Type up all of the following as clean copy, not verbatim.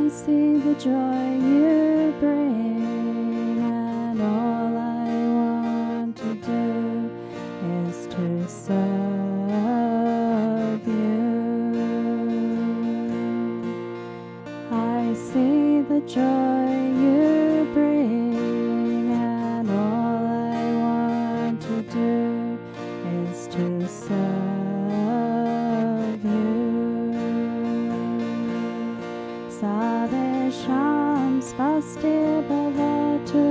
see the joy you bring, and all I want to do is to serve you. I see the joy you bring, and all I want to do is to serve you. Savesham svasti bhavatu,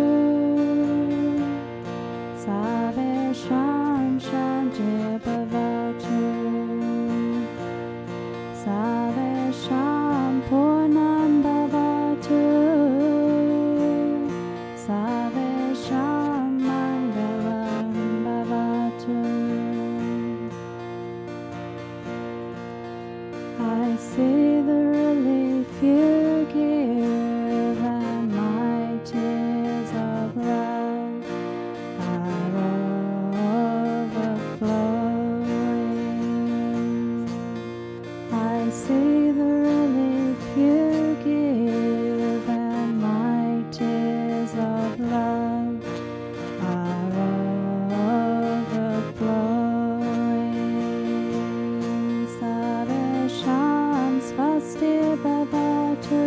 Savesham shanti bhavatu, Savesham purnam bhavatu, Savesham mangalam bhavatu. I see the relief you give, and my tears of love are overflowing. I see the relief you give, and my tears of love are overflowing. Savesham svasti bhavatu,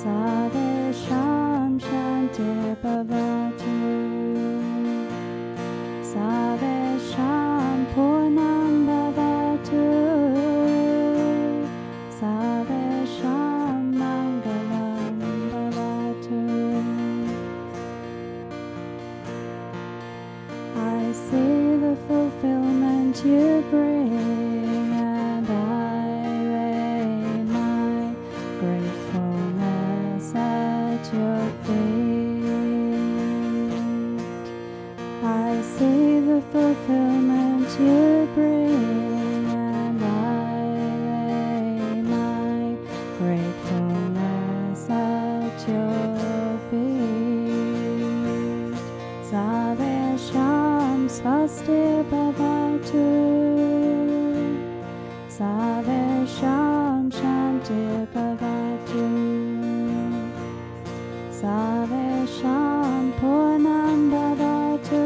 Savesham shanti bhavatu, Savesham purnam bhavatu, Savesham mangalam bhavatu. I see the fulfillment you bring, and I lay my gratefulness at your feet. I see the fulfillment you bring, and I lay my gratefulness at your feet. Savesham svasti bhavatu, Savesham shanti bhavatu, Savesham purnam bhavatu,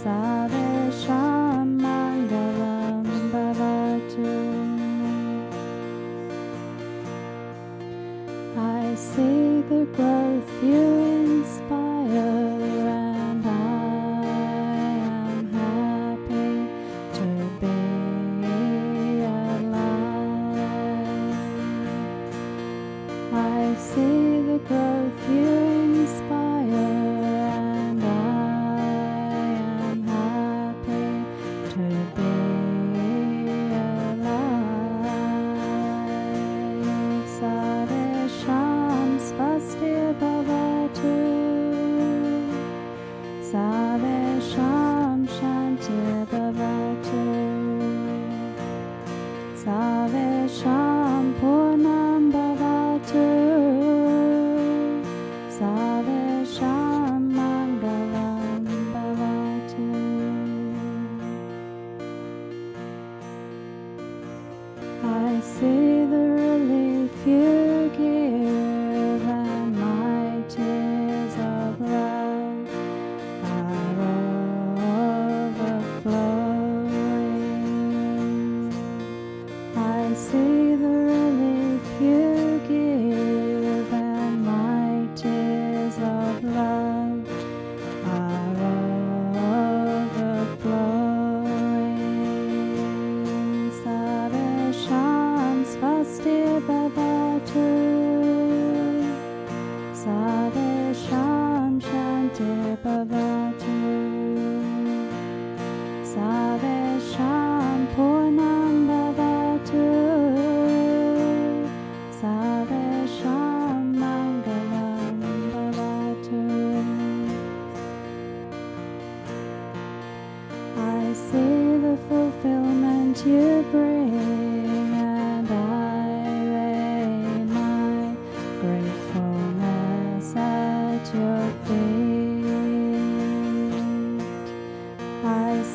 Savesham mangalam bhavatu. I see the growth you inspire, and I am happy to be alive. I see the growth you inspire, and I am happy to be alive. Savesham svasti bhavatu, Savesham shanti bhavatu, Savesham purnam bhavatu, Savesham mangalam bhavatu. I see the relief you give, and my tears of love are overflowing. I see the relief you give, and my tears of love are overflowing. Savesham svasti bhavatu, Savesham shanti bhavatu, Savesham purnam bhavatu, Savesham mangalam bhavatu. I see the fulfillment you bring, and I lay my gratefulness at your feet. I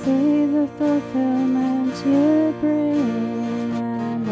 see the fulfillment you bring, and I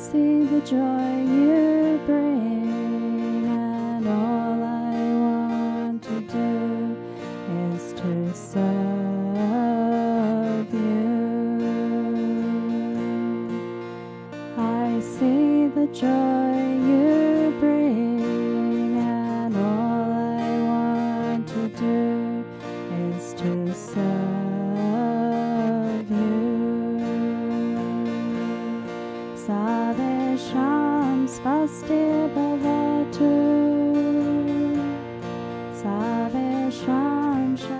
see the joy you bring, and all I want to do is to serve you. I see the joy you bring, and all I want to do is to serve you. Savesham spasti bhavatu, Savesham sha.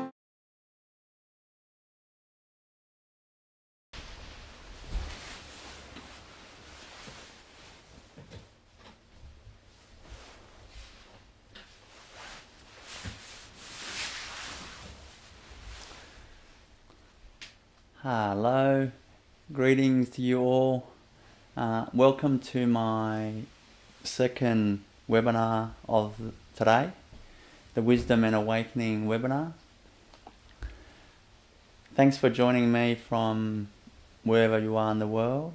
Hello, greetings to you all. Welcome to my second webinar of today, the Wisdom and Awakening webinar. Thanks for joining me from wherever you are in the world.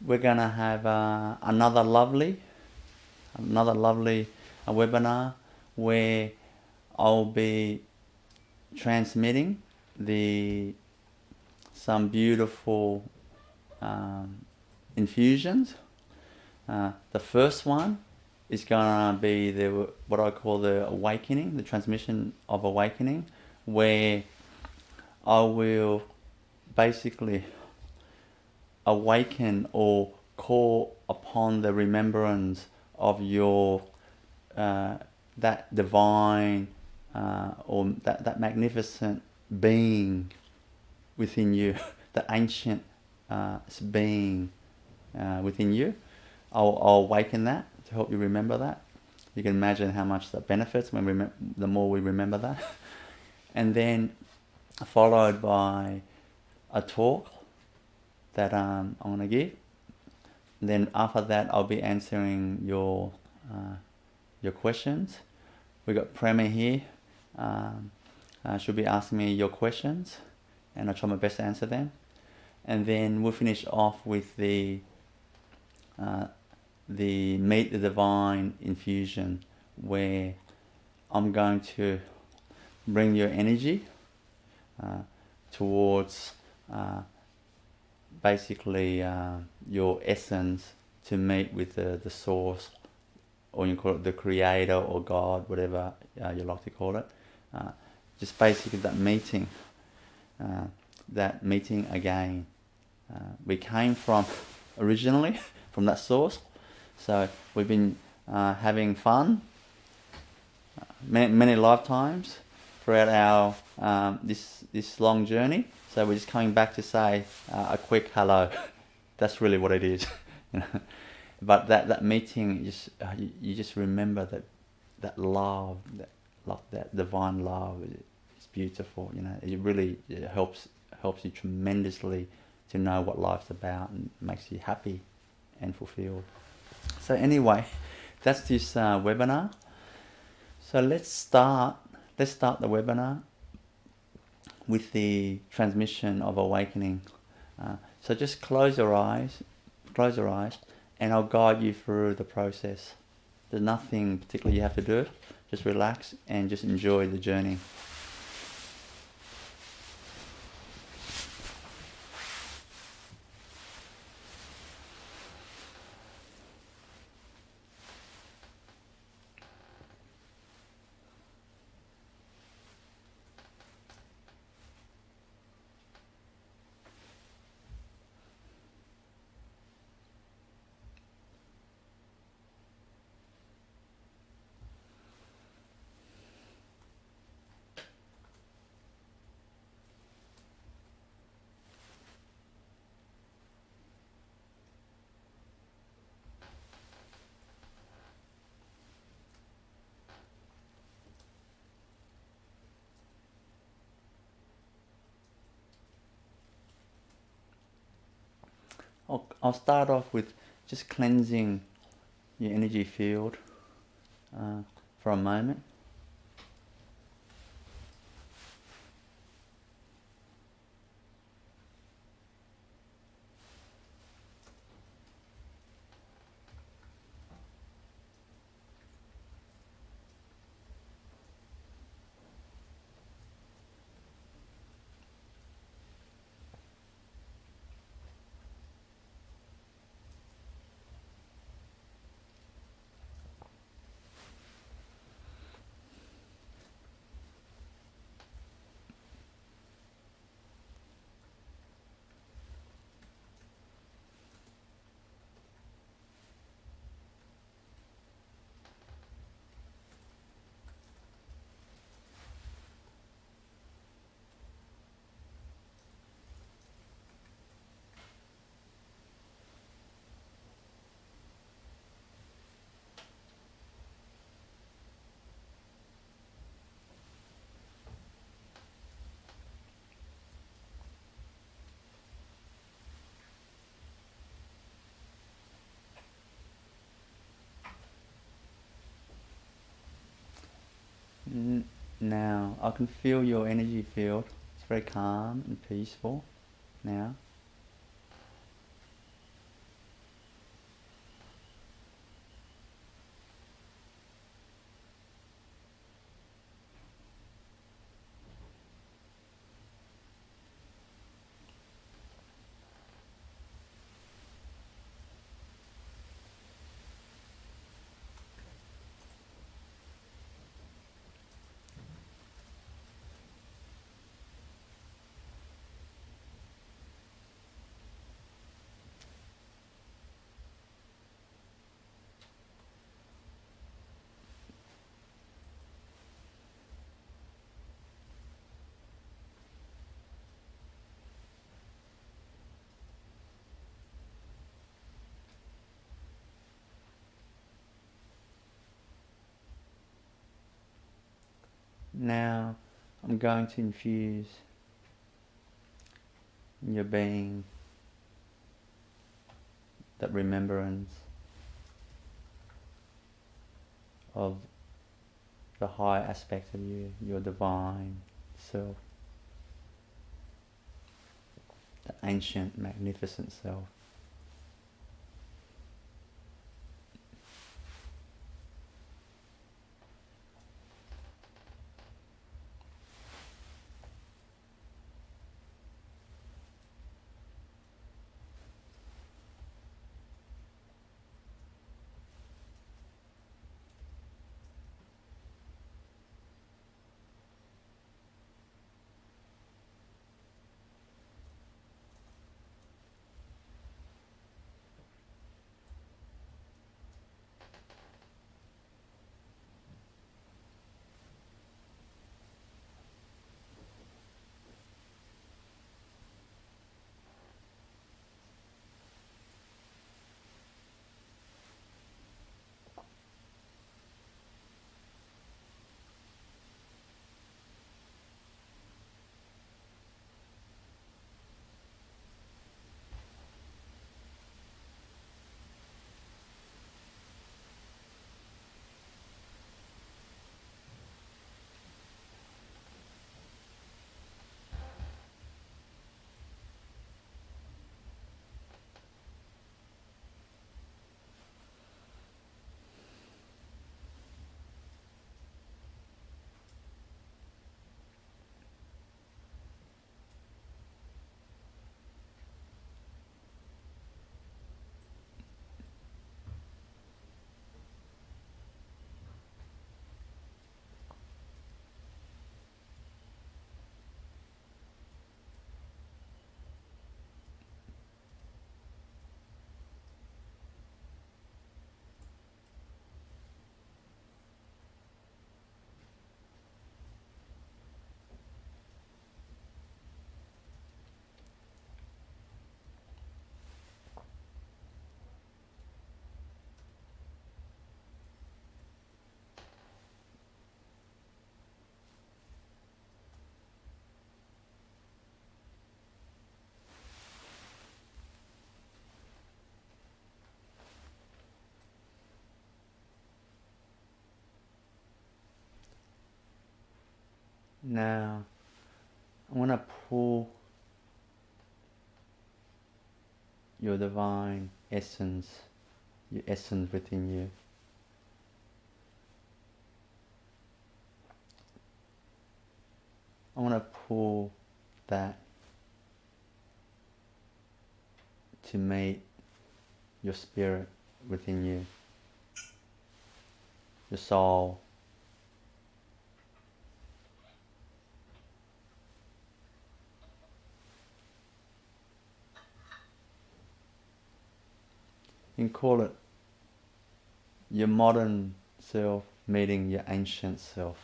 We're going to have another lovely webinar where I'll be transmitting some beautiful infusions. The first one is going to be what I call the awakening, the transmission of awakening, where I will basically awaken or call upon the remembrance of your that divine or that magnificent being within you, the ancient being within you. I'll awaken that to help you remember that. You can imagine how much that benefits when the more we remember that. And then followed by a talk that I'm going to give. And then after that, I'll be answering your questions. We got Prema here. She'll be asking me your questions, and I'll try my best to answer them. And then we'll finish off with the Meet the Divine Infusion, where I'm going to bring your energy towards basically your essence to meet with the source, or you call it the creator or God, whatever you like to call it. Just basically that meeting again. We came from originally from that source, so we've been having fun many lifetimes throughout our this long journey. So we're just coming back to say a quick hello. That's really what it is. But that meeting, you just remember that love, that divine love is beautiful. It really helps you tremendously to know what life's about, and makes you happy and fulfilled. So anyway, that's this webinar. So let's start the webinar with the transmission of awakening. So just close your eyes, and I'll guide you through the process. There's nothing particularly you have to do. Just relax and just enjoy the journey. I'll start off with just cleansing your energy field for a moment. Now, I can feel your energy field. It's very calm and peaceful now. Now, I'm going to infuse in your being that remembrance of the high aspect of you, your divine self, the ancient, magnificent self. Now, I want to pull your divine essence, your essence within you. I want to pull that to meet your spirit within you, your soul. You can call it your modern self meeting your ancient self.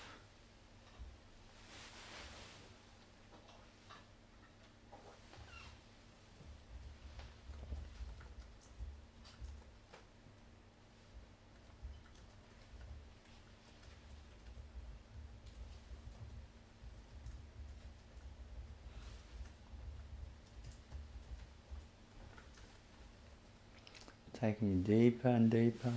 Taking you deeper and deeper.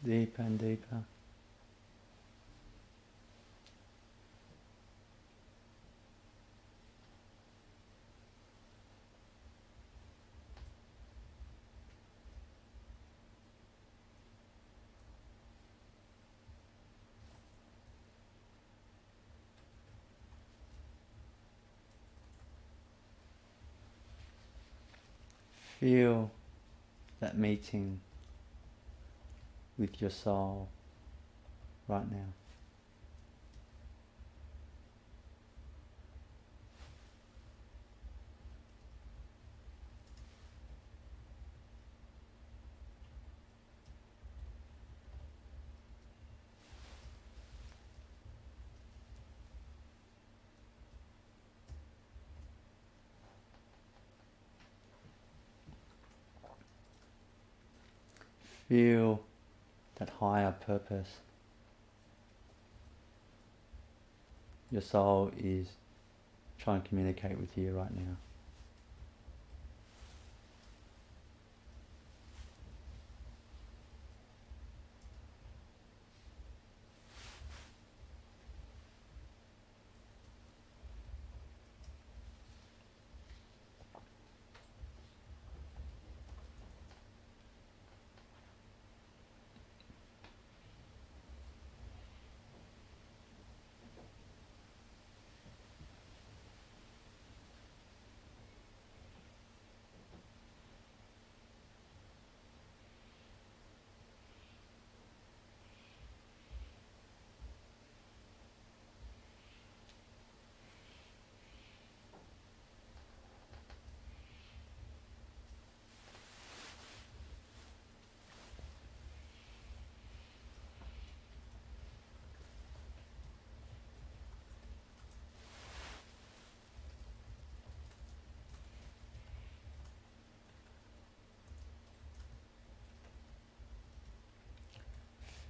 deeper and deeper. Feel that meeting with your soul right now. Feel that higher purpose your soul is trying to communicate with you right now.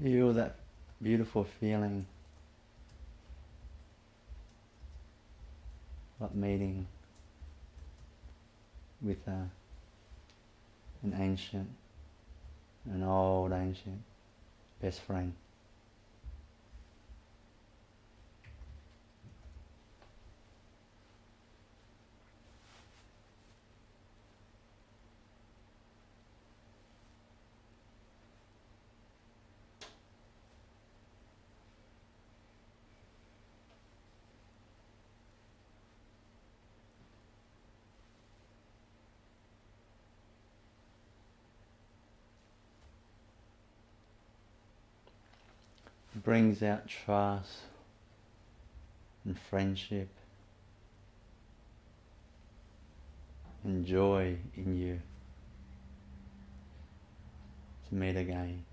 Feel that beautiful feeling of meeting with an ancient, an old ancient best friend. Brings out trust and friendship and joy in you to meet again.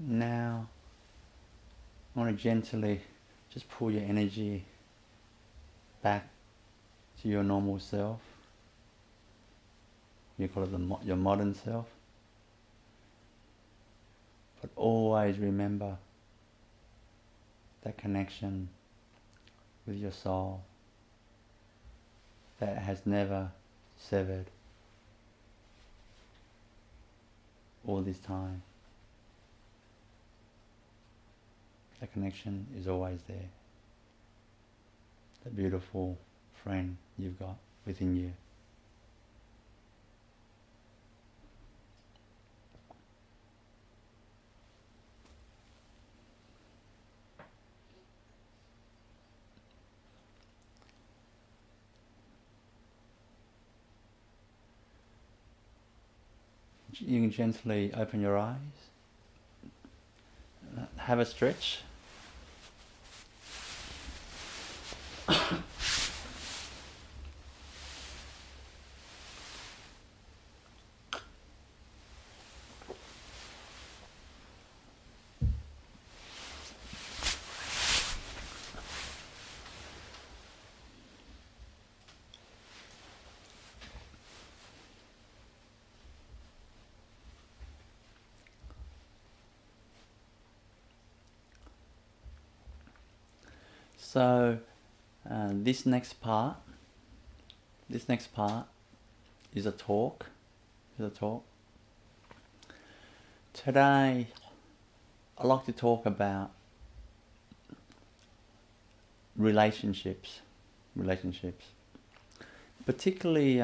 Now, I want to gently just pull your energy back to your normal self. you call it your modern self. But always remember that connection with your soul that has never severed all this time. That connection is always there. That beautiful friend you've got within you. You can gently open your eyes, have a stretch. So this next part is a talk. Today, I'd like to talk about relationships, particularly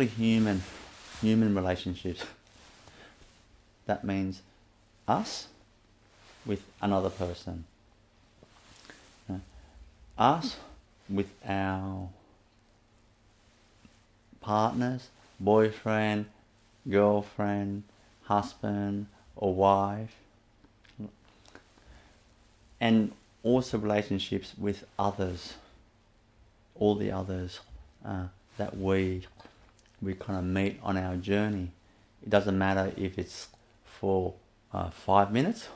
human relationships. That means us with another person. Us with our partners, boyfriend, girlfriend, husband or wife, and also relationships with others, all the others that we kind of meet on our journey. It doesn't matter if it's for 5 minutes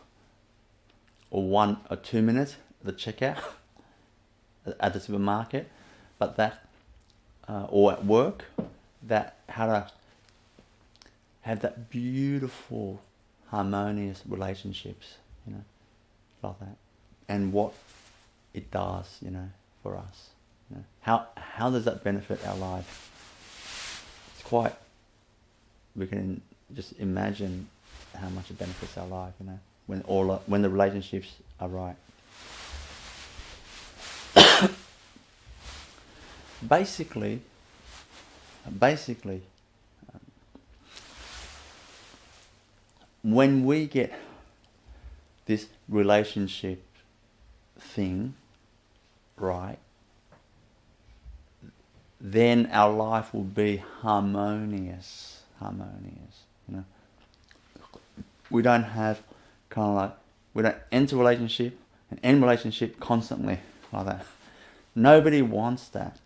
or 1 or 2 minutes at the checkout at the supermarket, but that or at work, that how to have that beautiful harmonious relationships, like that, and what it does, for us. How does that benefit our life? It's quite, we can just imagine how much it benefits our life, when the relationships are right. Basically, when we get this relationship thing right, then our life will be harmonious. We don't have we don't enter relationship and end relationship constantly like that. Nobody wants that,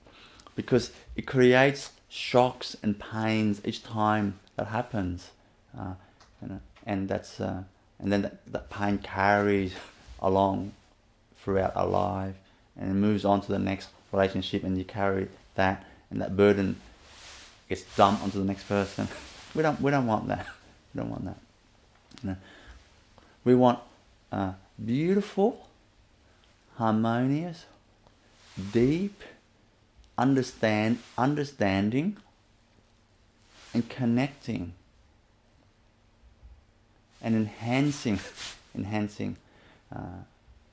because it creates shocks and pains each time that happens, and that's and then that pain carries along throughout our life, and it moves on to the next relationship, and you carry that, and that burden gets dumped onto the next person. We don't want that. We don't want that. We want beautiful, harmonious, deep understanding and connecting and enhancing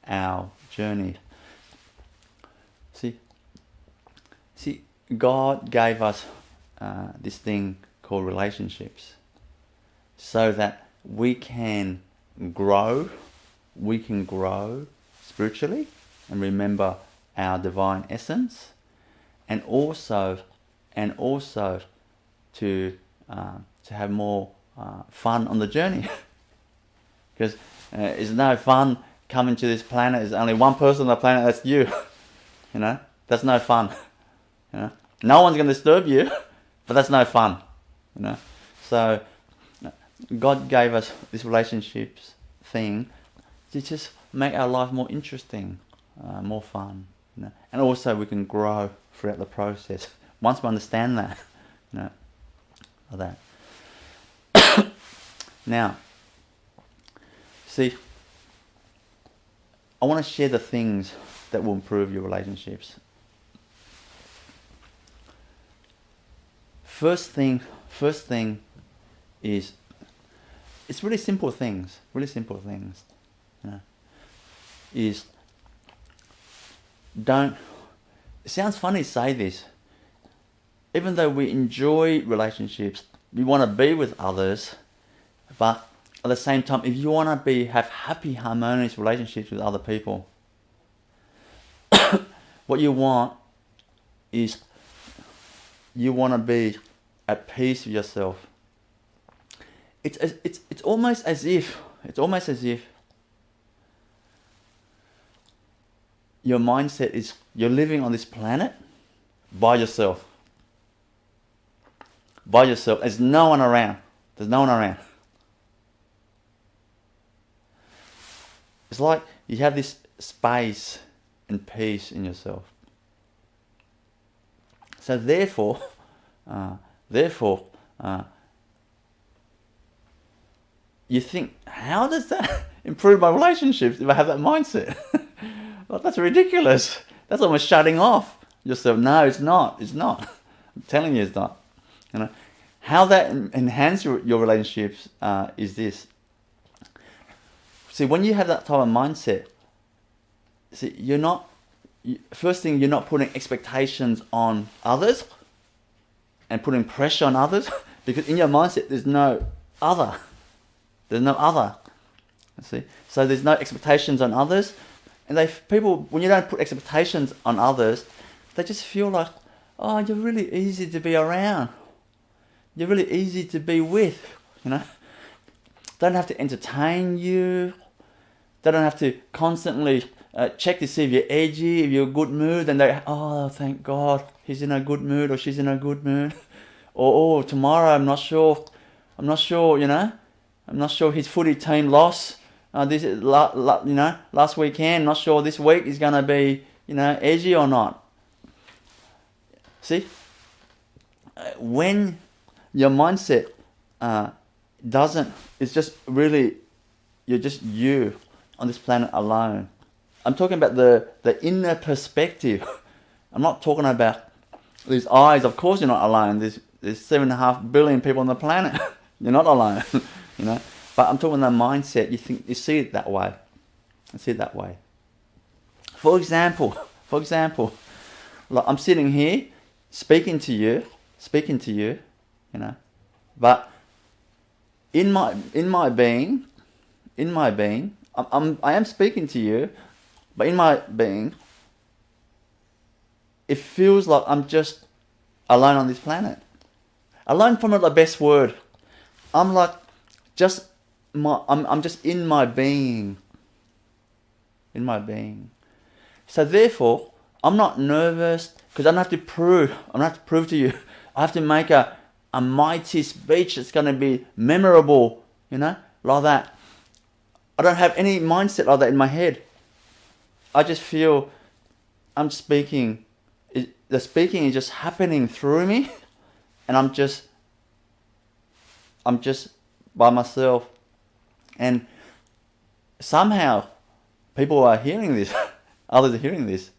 our journey. See, God gave us this thing called relationships so that we can grow spiritually and remember our divine essence, and also to have more fun on the journey. Because it's no fun coming to this planet. There's only one person on the planet, that's you. That's no fun. No one's going to disturb you, but that's no fun. So God gave us this relationships thing to just make our life more interesting, more fun. And also we can grow throughout the process. Once we understand that, You know, like that. Now, see, I want to share the things that will improve your relationships. First thing is, it's really simple things. You know, is don't. It sounds funny to say this. Even though we enjoy relationships, we want to be with others, but at the same time, if you want to have happy, harmonious relationships with other people, what you want is you want to be at peace with yourself. It's almost as if your mindset is you're living on this planet by yourself. By yourself. There's no one around. It's like you have this space and peace in yourself. So therefore, you think, how does that improve my relationships if I have that mindset? Well, that's ridiculous. That's almost shutting off yourself. No, it's not. I'm telling you, it's not. You know, how that enhance your relationships is this. See, when you have that type of mindset, see, first thing, you're not putting expectations on others and putting pressure on others, because in your mindset there's no other. See, so there's no expectations on others, and people, when you don't put expectations on others, they just feel like, oh, you're really easy to be around. You're really easy to be with. You know, they don't have to entertain you. They don't have to constantly check to see if you're edgy, if you're in a good mood, and they, oh, thank God, he's in a good mood or she's in a good mood. Or, oh, tomorrow, I'm not sure, you know, I'm not sure his footy team lost last weekend. Not sure this week is going to be, you know, edgy or not. See, when your mindset it's just really, you're just you on this planet alone. I'm talking about the inner perspective. I'm not talking about these eyes. Of course you're not alone. There's 7.5 billion people on the planet. You're not alone, you know. But I'm talking about the mindset. You see it that way. For example, like I'm sitting here speaking to you, you know. But in my being, I am speaking to you, but in my being, it feels like I'm just alone on this planet. Alone, from the best word. I'm like I'm just in my being. So therefore, I'm not nervous because I don't have to prove to you. I have to make a mighty speech that's going to be memorable, you know, like that. I don't have any mindset like that in my head. I just feel I'm speaking. The speaking is just happening through me, and I'm just by myself. And somehow people are hearing this. Others are hearing this.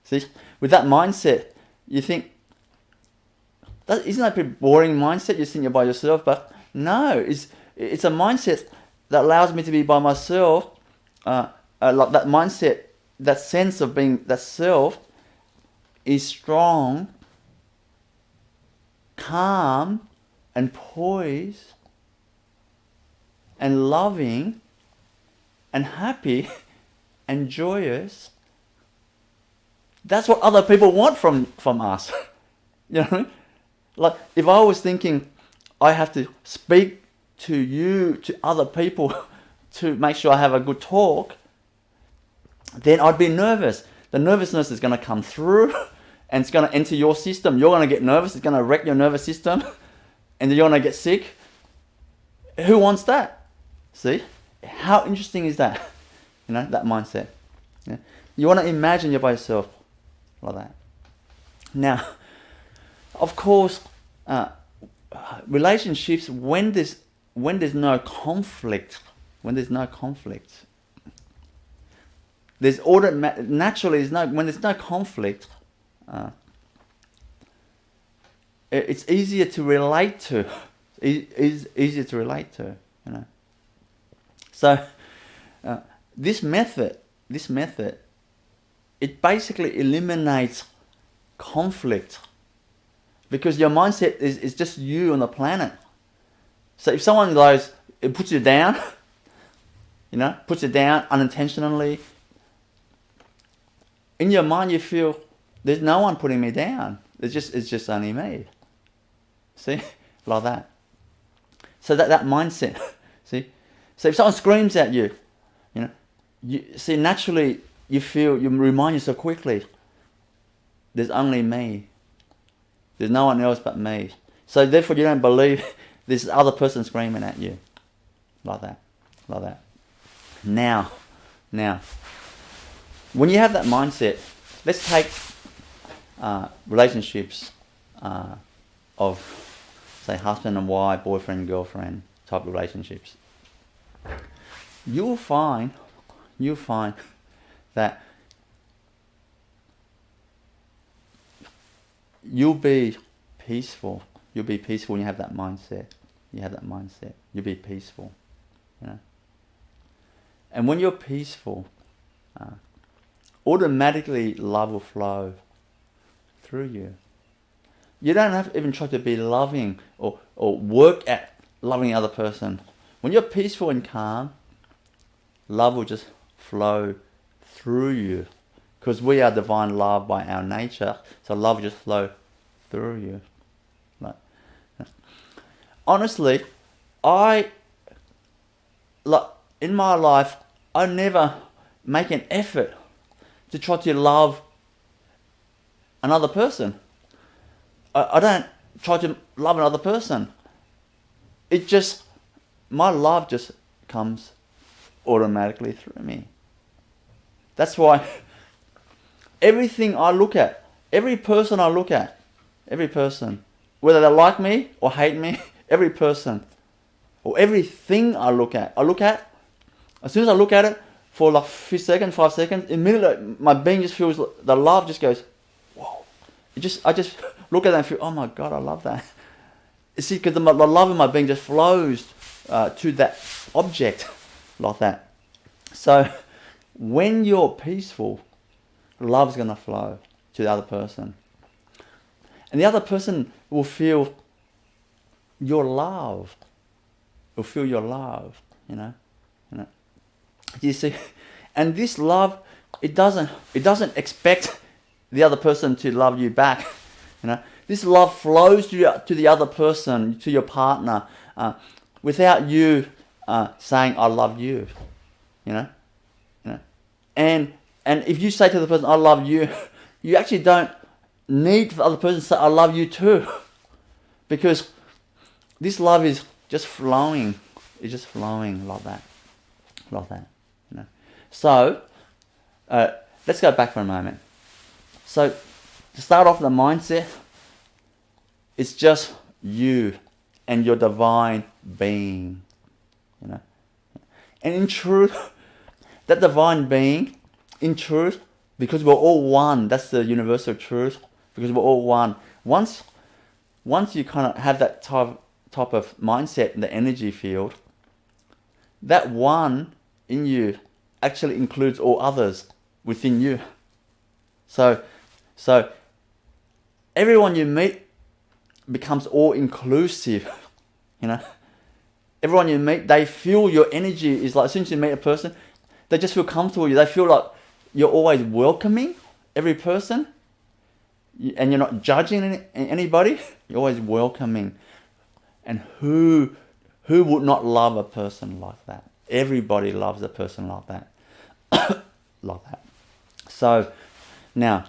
See, with that mindset, you think, isn't that a pretty boring mindset? You think you're by yourself, but no, it's a mindset that allows me to be by myself. Like that mindset, that sense of being that self, is strong, calm, and poised, and loving, and happy, and joyous. That's what other people want from us. You know what I mean? Like, if I was thinking I have to speak to other people to make sure I have a good talk, then I'd be nervous. The nervousness is going to come through and it's going to enter your system. You're going to get nervous. It's going to wreck your nervous system and then you're going to get sick. Who wants that? See? How interesting is that? You know, that mindset. Yeah. You want to imagine you're by yourself like that. Now, of course, relationships, when there's no conflict, when there's when there's no conflict, it's easier to relate to. Easier to relate to, you know. So this method, it basically eliminates conflict, because your mindset is just you on the planet. So if someone goes, it puts you down, you know, puts you down unintentionally, in your mind you feel there's no one putting me down. It's just only me. See, like that. So that mindset. See, so if someone screams at you, you know, you see naturally you remind yourself quickly, there's only me. There's no one else but me. So therefore you don't believe this other person screaming at you. Like that. Now, when you have that mindset, let's take relationships of, say, husband and wife, boyfriend and girlfriend type relationships. You'll find that you'll be peaceful. You'll be peaceful when you have that mindset. You'll be peaceful, you know. And when you're peaceful, automatically love will flow through you. You don't have to even try to be loving or work at loving the other person. When you're peaceful and calm, love will just flow through you. Because we are divine love by our nature, so love will just flow through you. Right. Honestly, in my life, I never make an effort to try to love another person. I don't try to love another person. My love just comes automatically through me. That's why everything I look at, every person, whether they like me or hate me, every person, or everything I look at, as soon as I look at it for like 5 seconds, immediately my being just feels, the love just goes, whoa. I just look at that and feel, oh my God, I love that. You see, because the love in my being just flows to that object like that. So when you're peaceful, love's going to flow to the other person. And the other person will feel your love. Will feel your love, you know. You see, and this love, it doesn't expect the other person to love you back, you know. This love flows to the other person, to your partner, without you saying I love you, you know. And if you say to the person I love you, you actually don't need for the other person to say I love you too, because this love is just flowing. It's just flowing like that, you know. So let's go back for a moment. So to start off, the mindset, it's just you and your divine being, you know. And in truth, that divine being, in truth, because we're all one, that's the universal truth, because we're all one. Once you kind of have that type of mindset in the energy field, that one in you actually includes all others within you. So everyone you meet becomes all inclusive, you know. Everyone you meet, they feel your energy is like, as soon as you meet a person, they just feel comfortable with you. They feel like you're always welcoming every person, and you're not judging anybody. You're always welcoming. And who would not love a person like that? Everybody loves a person like that. Like that. So now,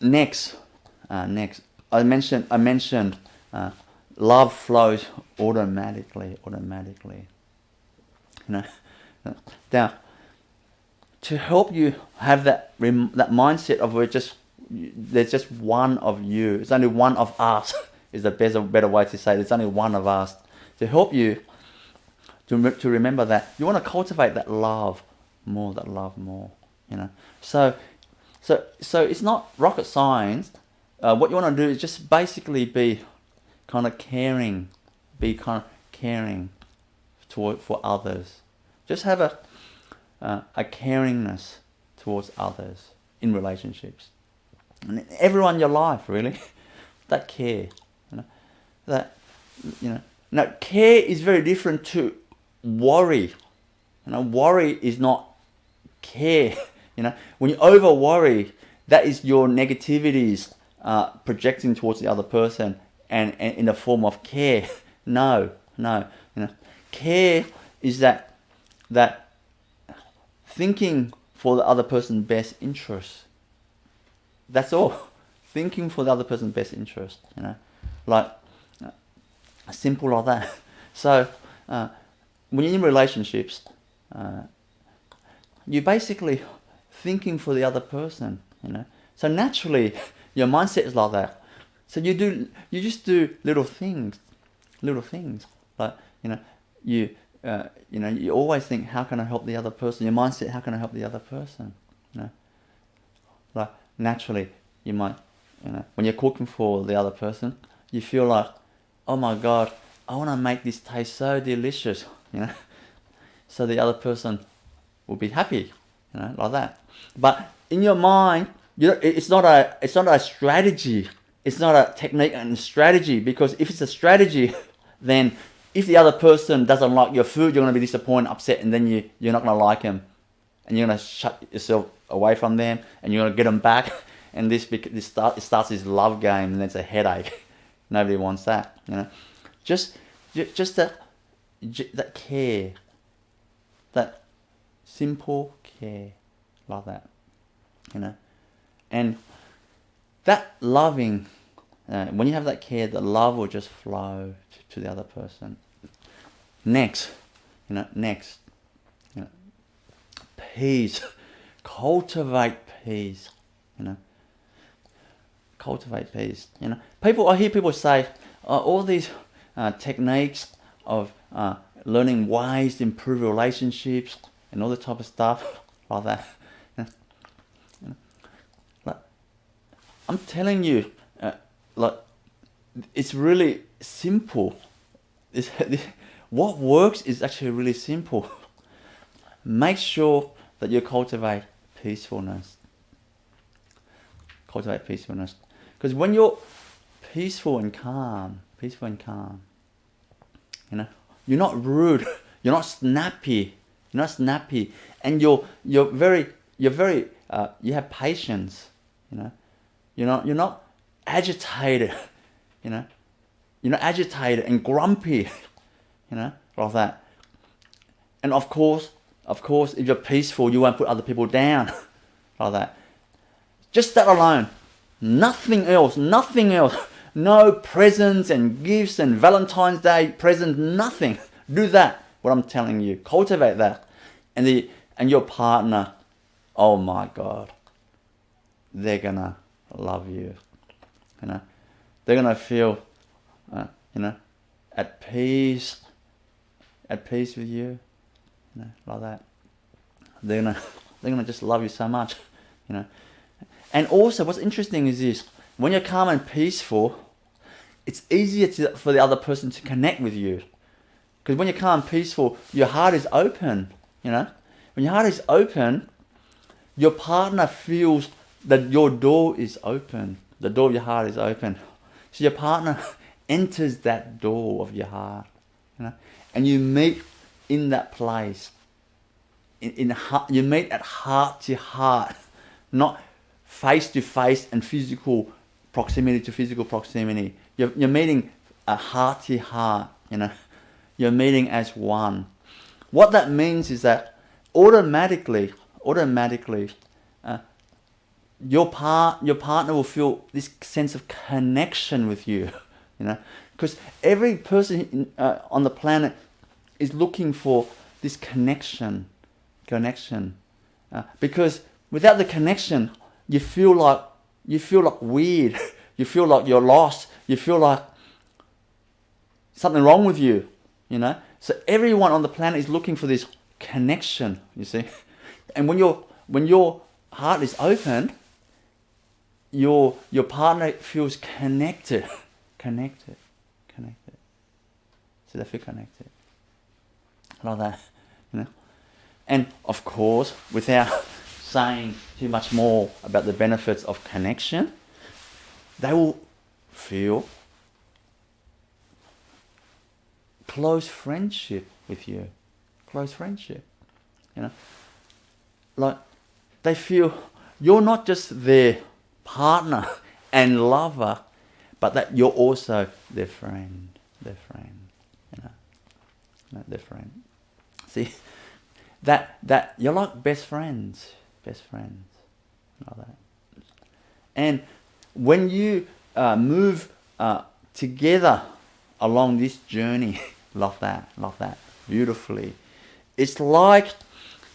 next, I mentioned love flows automatically. You know, now to help you have that mindset of we're there's just one of you. It's only one of us is the better way to say it. There's only one of us. To help you to remember that, you want to cultivate that love more, So it's not rocket science. What you want to do is just basically be kind of caring for others. Just have a caringness towards others in relationships, and everyone in your life, really. That care, Now, care is very different to worry. Worry is not care. When you over worry, that is your negativities projecting towards the other person, and in the form of care. No. Care is that thinking for the other person's best interest. That's all. Thinking for the other person's best interest. Like simple like that. So when you're in relationships, you're basically thinking for the other person. So naturally, your mindset is like that. So you just do little things, like you always think, how can I help the other person? Your mindset, how can I help the other person? Like naturally, you might, when you're cooking for the other person, you feel like, oh my God, I want to make this taste so delicious, so the other person will be happy, like that. But in your mind, it's not a strategy. It's not a technique and strategy, because if it's a strategy, then if the other person doesn't like your food, you're going to be disappointed, upset, and then you're not going to like them, and you're going to shut yourself away from them, and you're going to get them back, and it starts this love game, and it's a headache. Nobody wants that, Just that care, that simple care, like that, and that loving. When you have that care, the love will just flow to the other person. Next, peace. Cultivate peace. Cultivate peace. I hear people say all these techniques of learning ways to improve relationships and all the type of stuff like that. I'm telling you, it's really simple. What works is actually really simple. Make sure that you cultivate peacefulness. Because when you're peaceful and calm, you're not rude, you're not snappy, and you have patience. You're not agitated. You're not agitated and grumpy. Like that. And of course, if you're peaceful, you won't put other people down. Like that. Just that alone. Nothing else. No presents and gifts and Valentine's Day presents, nothing. Do that, what I'm telling you. Cultivate that. And your partner, oh my God, they're gonna love you. They're gonna feel, at peace with you, like that. They're gonna just love you so much, And also, what's interesting is this: when you're calm and peaceful, it's easier for the other person to connect with you. Because when you're calm and peaceful, your heart is open. When your heart is open, your partner feels that your door is open. The door of your heart is open. So your partner enters that door of your heart, and you meet in that place. You meet at heart to heart, not face to face and physical proximity to physical proximity. You're meeting at heart to heart. You're meeting as one. What that means is that automatically, your partner will feel this sense of connection with you, because every person on the planet is looking for this connection, because without the connection, you feel like you feel like weird. You feel like you're lost. You feel like something wrong with you, you know. So everyone on the planet is looking for this connection, you see. And when your heart is open, your partner feels connected. Connected. So they feel connected. Like that, you know. And of course, without saying too much more about the benefits of connection, they will feel close friendship with you. Close friendship. You know? Like they feel you're not just their partner and lover, but that you're also their friend. You know, their friend. See, that you're like best friends, like that. And when you move together along this journey, like that, beautifully, it's like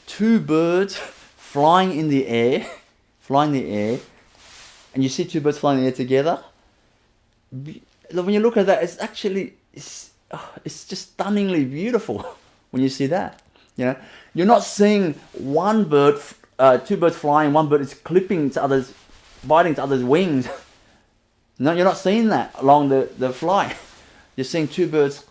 two birds flying in the air, and you see two birds flying in the air together. When you look at that, it's just stunningly beautiful when you see that. You know, you're not seeing one bird, two birds flying, one bird is clipping to others, biting to others' wings. No, you're not seeing that along the flight. You're seeing two birds,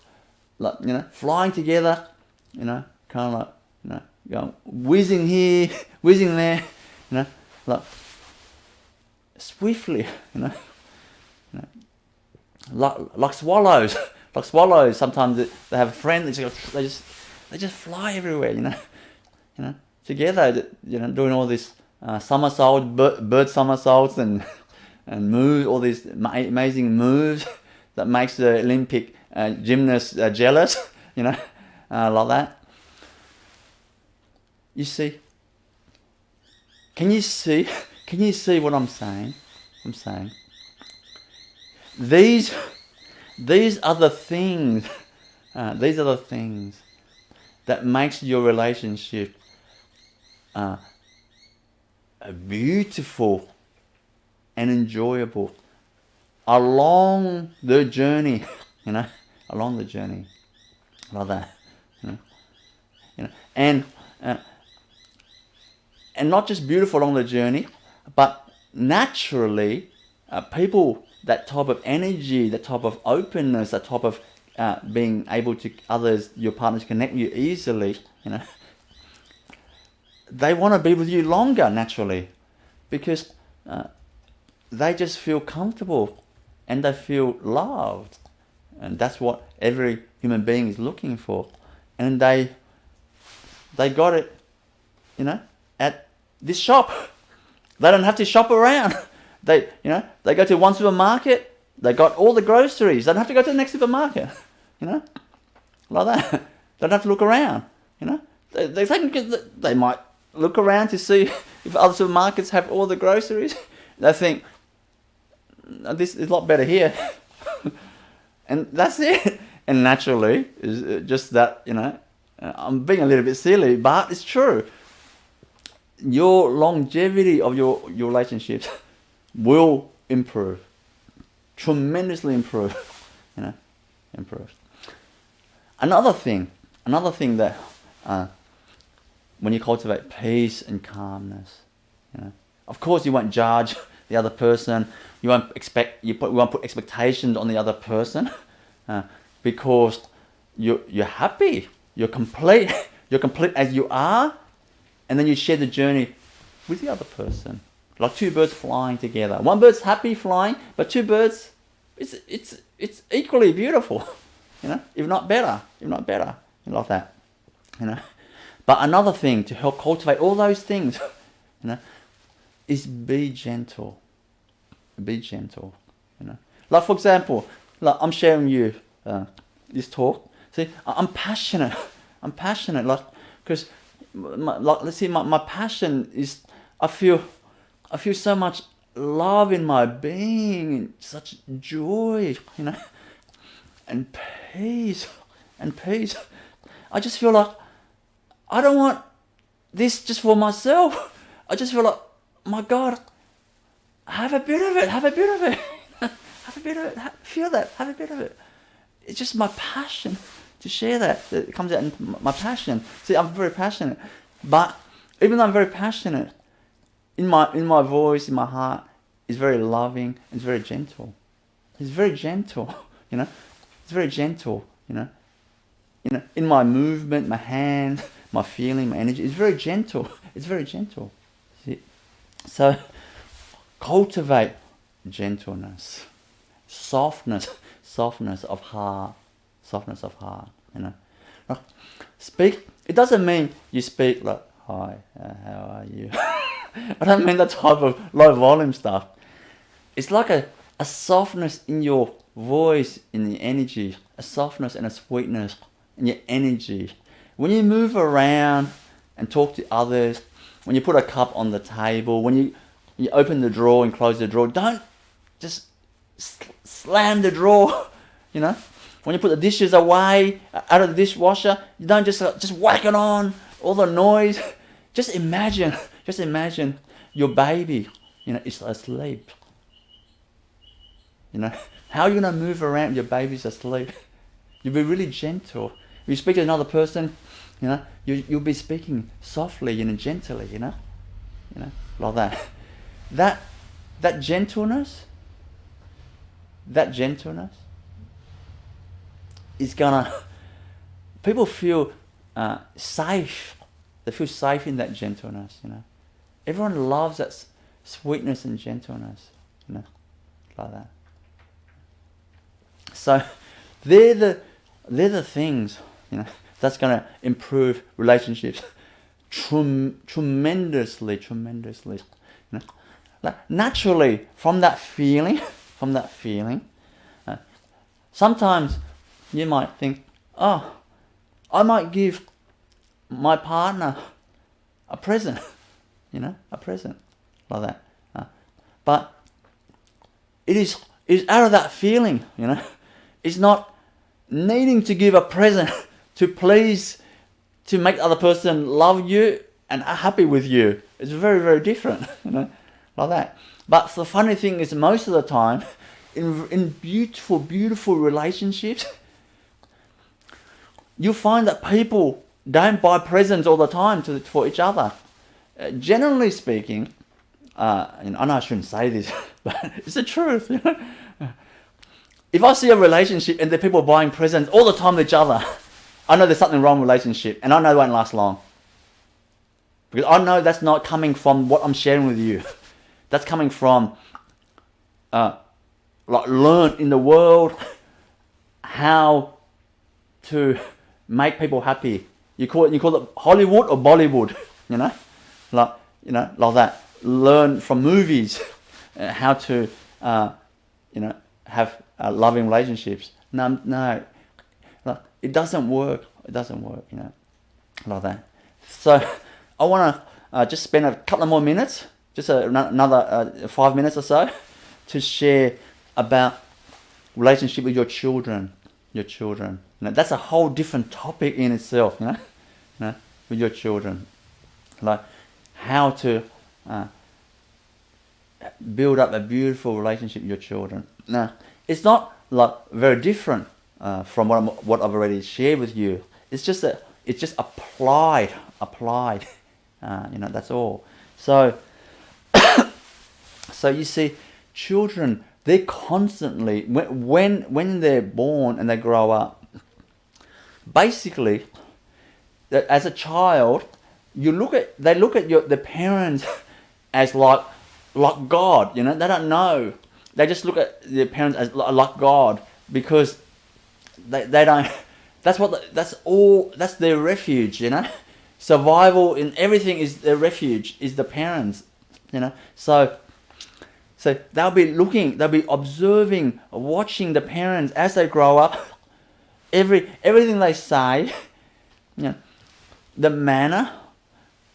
like, you know, flying together, you know, kind of like, you know, going whizzing here, whizzing there, you know, like swiftly, you know, like swallows. Like swallows, sometimes they have a friend. They just fly everywhere, you know, together, you know, doing all this somersault, bird somersaults and moves, all these amazing moves that makes the Olympic gymnasts jealous, you know, like that. You see? Can you see what I'm saying? These are the things. These are the things that makes your relationship beautiful and enjoyable along the journey. You know, along the journey, like that. You know, and not just beautiful along the journey, but naturally, people, that type of energy, that type of openness, that type of being able to others, your partners, connect with you easily, you know, they want to be with you longer naturally, because they just feel comfortable and they feel loved, and that's what every human being is looking for, and they got it, you know, at this shop. They don't have to shop around. They go to one supermarket, they got all the groceries. They don't have to go to the next supermarket, you know, like that. They don't have to look around, you know. They might look around to see if other supermarkets have all the groceries. They think, this is a lot better here. And that's it. And naturally, is just that, you know, I'm being a little bit silly, but it's true. Your longevity of your relationships will improve, tremendously improve, you know, improve. Another thing that when you cultivate peace and calmness, you know, of course you won't judge the other person. You won't put expectations on the other person, because you're happy, you're complete as you are, and then you share the journey with the other person. Like two birds flying together. One bird's happy flying, but two birds, it's equally beautiful, you know, if not better, like that, you know. But another thing to help cultivate all those things, you know, is be gentle. Be gentle, you know. Like, for example, like I'm sharing you this talk. See, I'm passionate, like, because let's see, my passion is, I feel so much love in my being, and such joy, you know, and peace. I just feel like I don't want this just for myself. I just feel like, my God, have a bit of it, have a bit of it, have a bit of it, feel that, have a bit of it. It's just my passion to share that. It comes out in my passion. See, I'm very passionate, but even though I'm very passionate, in my voice, in my heart, it's very loving. It's very gentle. It's very gentle. It's very gentle. In my movement, my hand, my feeling, my energy, it's very gentle. It's very gentle. See? So cultivate gentleness, softness of heart, Like, speak. It doesn't mean you speak like, "Hi, how are you?" I don't mean that type of low volume stuff. It's like a softness in your voice, in the energy, a softness and a sweetness in your energy. When you move around and talk to others, when you put a cup on the table, when you open the drawer and close the drawer, don't just slam the drawer, When you put the dishes away out of the dishwasher, you don't just whack it on, all the noise. Just imagine your baby, is asleep. How are you going to move around your baby's asleep? You'll be really gentle. If you speak to another person, you'll be speaking softly and gently, like that. That gentleness is gonna, people feel safe. They feel safe in that gentleness, Everyone loves that sweetness and gentleness, like that. So they're the things, that's gonna improve relationships tremendously. Like naturally, from that feeling, sometimes you might think, oh, I might give my partner a present, a present like that. But it is out of that feeling, It's not needing to give a present to make the other person love you and are happy with you. It's very, very different, like that. But the funny thing is, most of the time, in beautiful, beautiful relationships, you find that people don't buy presents all the time for each other. Generally speaking, I know I shouldn't say this, but it's the truth. If I see a relationship and the people buying presents all the time to each other, I know there's something wrong with the relationship, and I know it won't last long. Because I know that's not coming from what I'm sharing with you. That's coming from learn in the world how to make people happy. You call it Hollywood or Bollywood, like that. Learn from movies how to have loving relationships. No, it doesn't work. Like that. So I want to just spend a couple of more minutes, just another 5 minutes or so, to share about relationship with your children. That's a whole different topic in itself. With your children, like how to build up a beautiful relationship with your children. Now, it's not like very different from what I've already shared with you. It's just applied. That's all. So you see, children, they're constantly, when they're born and they grow up, basically, as a child, they look at the parents as like God. They don't know. They just look at their parents as like God, because they don't. That's their refuge. Survival in everything is their refuge. Is the parents. So they'll be observing, watching the parents as they grow up. Everything they say, the manner,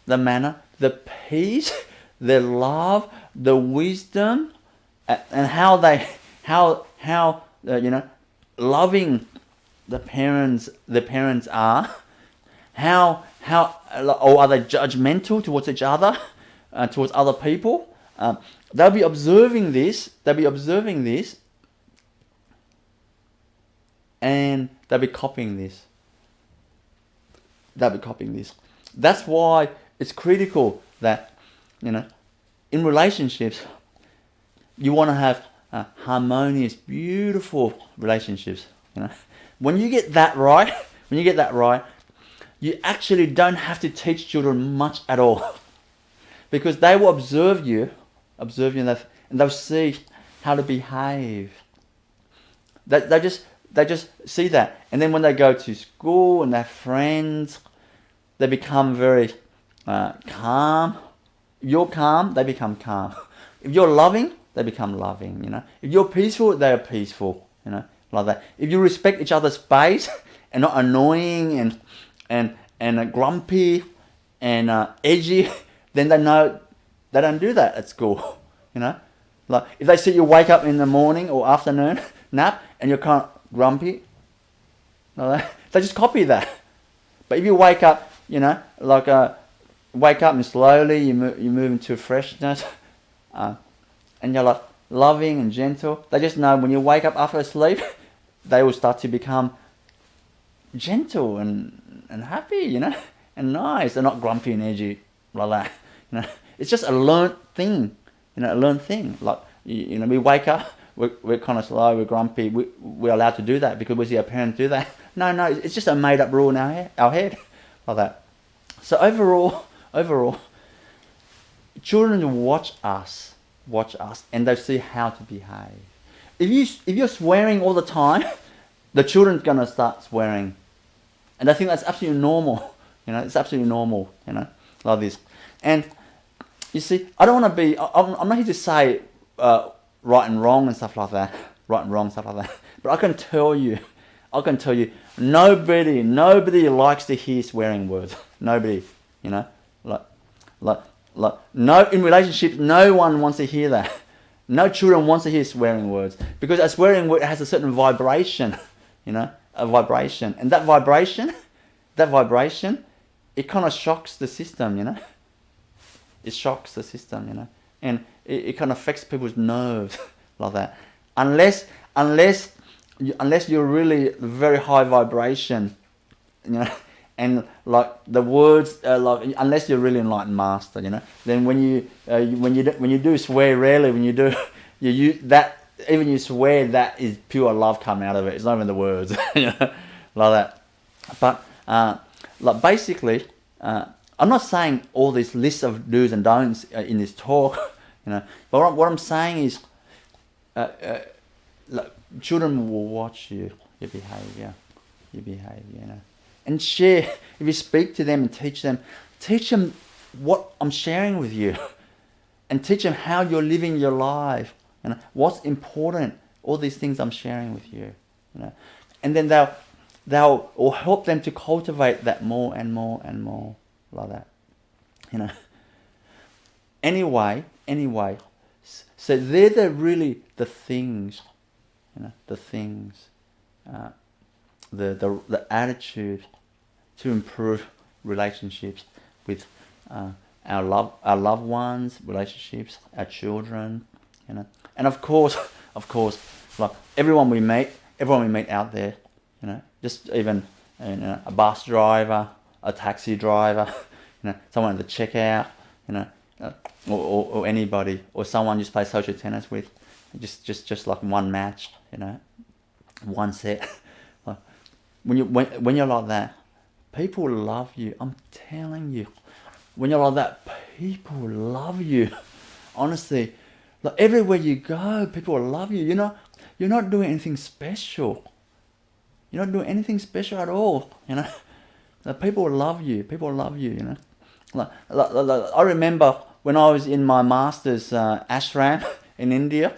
the peace, the love, the wisdom, and how loving the parents are, or are they judgmental towards each other, towards other people? they'll be observing this. And they'll be copying this. That's why it's critical that, in relationships, you want to have harmonious, beautiful relationships. When you get that right, you actually don't have to teach children much at all, because they will observe you, and they'll see how to behave. They just see that, and then when they go to school and their friends, they become very calm. If you're calm, they become calm. If you're loving, they become loving. If you're peaceful, they are peaceful. Like that. If you respect each other's space and not annoying and grumpy and edgy, then they know they don't do that at school. Like if they see you wake up in the morning or afternoon nap and you're kind of grumpy, they just copy that. But if you wake up, wake up and slowly you move into freshness, and you're like loving and gentle. They just know when you wake up after sleep, they will start to become gentle and happy, and nice. They're not grumpy and edgy like that. It's just a learnt thing, Like we wake up, we're kind of slow, we're grumpy. We're allowed to do that because we see our parents do that. No, it's just a made up rule in our head, like that. So overall, children watch us, and they see how to behave. If you're swearing all the time, the children's gonna start swearing, and I think that's absolutely normal. It's absolutely normal. Like this. And you see, I don't want to be. I'm not here to say right and wrong and stuff like that. But I can tell you, nobody likes to hear swearing words. Nobody. Like no, in relationships, no one wants to hear that. No children wants to hear swearing words, because a swearing word has a certain vibration, a vibration, and that vibration, it kind of shocks the system, It shocks the system, and it kind of affects people's nerves like that. Unless you're really very high vibration, and like the words, unless you're really enlightened master, then when you do swear rarely, when you do, you that even you swear, that is pure love coming out of it. It's not even the words, like that. But like basically, I'm not saying all these lists of do's and don'ts in this talk, But what I'm saying is, like, children will watch your behavior, and share. If you speak to them and teach them what I'm sharing with you, and teach them how you're living your life, what's important, all these things I'm sharing with you, and then they'll or help them to cultivate that more and more and more, like that, Anyway, so they're really the things, the attitude to improve relationships with our loved ones, relationships, our children, and of course, like everyone we meet out there, just even a bus driver, a taxi driver, someone at the checkout, or anybody, or someone you just play social tennis with, just like one match, one set. Like, when you're like that, people love you. I'm telling you, when you're like that, people love you. Honestly, like everywhere you go, people love you. You're not doing anything special. You're not doing anything special at all. Like, people love you. Like, I remember when I was in my master's ashram in India,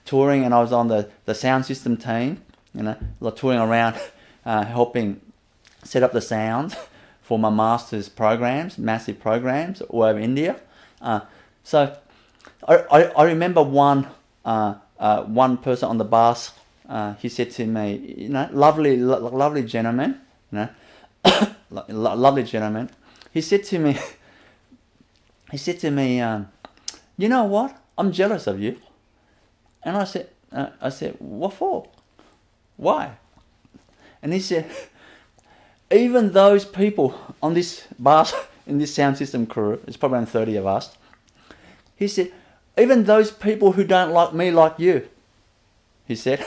touring, and I was on the sound system team, like touring around, helping set up the sounds for my master's programs, massive programs all over India. So I remember one person on the bus. He said to me, lovely gentleman, lovely gentleman. He said to me, you know what? I'm jealous of you. And I said, what for? Why? And he said, even those people on this bus, in this sound system crew, it's probably around 30 of us, he said, even those people who don't like me like you, he said,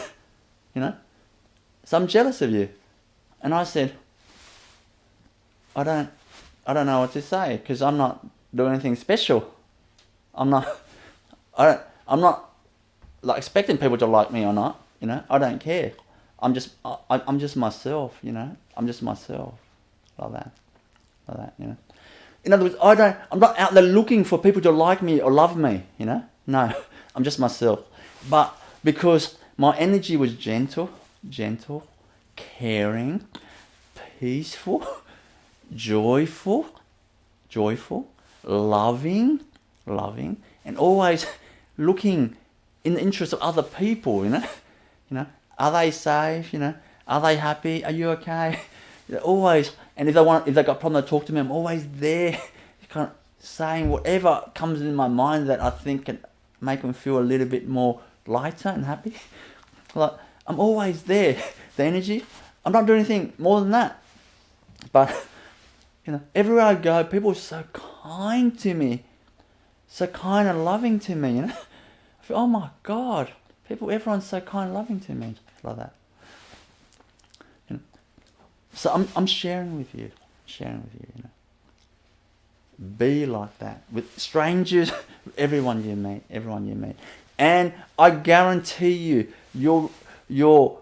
you know, so I'm jealous of you. And I said, I don't know what to say, because I'm not doing anything special. I'm not like expecting people to like me or not, you know. I don't care. I'm just myself, you know. I'm just myself, like that, you know. In other words, I'm not out there looking for people to like me or love me, you know. No, I'm just myself. But because my energy was gentle, caring, peaceful, joyful, loving, and always looking in the interest of other people, you know, are they safe, you know, are they happy, are you okay? Always, and if they got a problem, they talk to me. I'm always there, kind of saying whatever comes in my mind that I think can make them feel a little bit more lighter and happy. Like, I'm always there. The energy, I'm not doing anything more than that. But, you know, everywhere I go, people are so kind to me, so kind and loving to me, you know. I feel, oh my God, everyone's so kind and loving to me, like that. You know? So I'm sharing with you, you know. Be like that with strangers, everyone you meet, and I guarantee you, your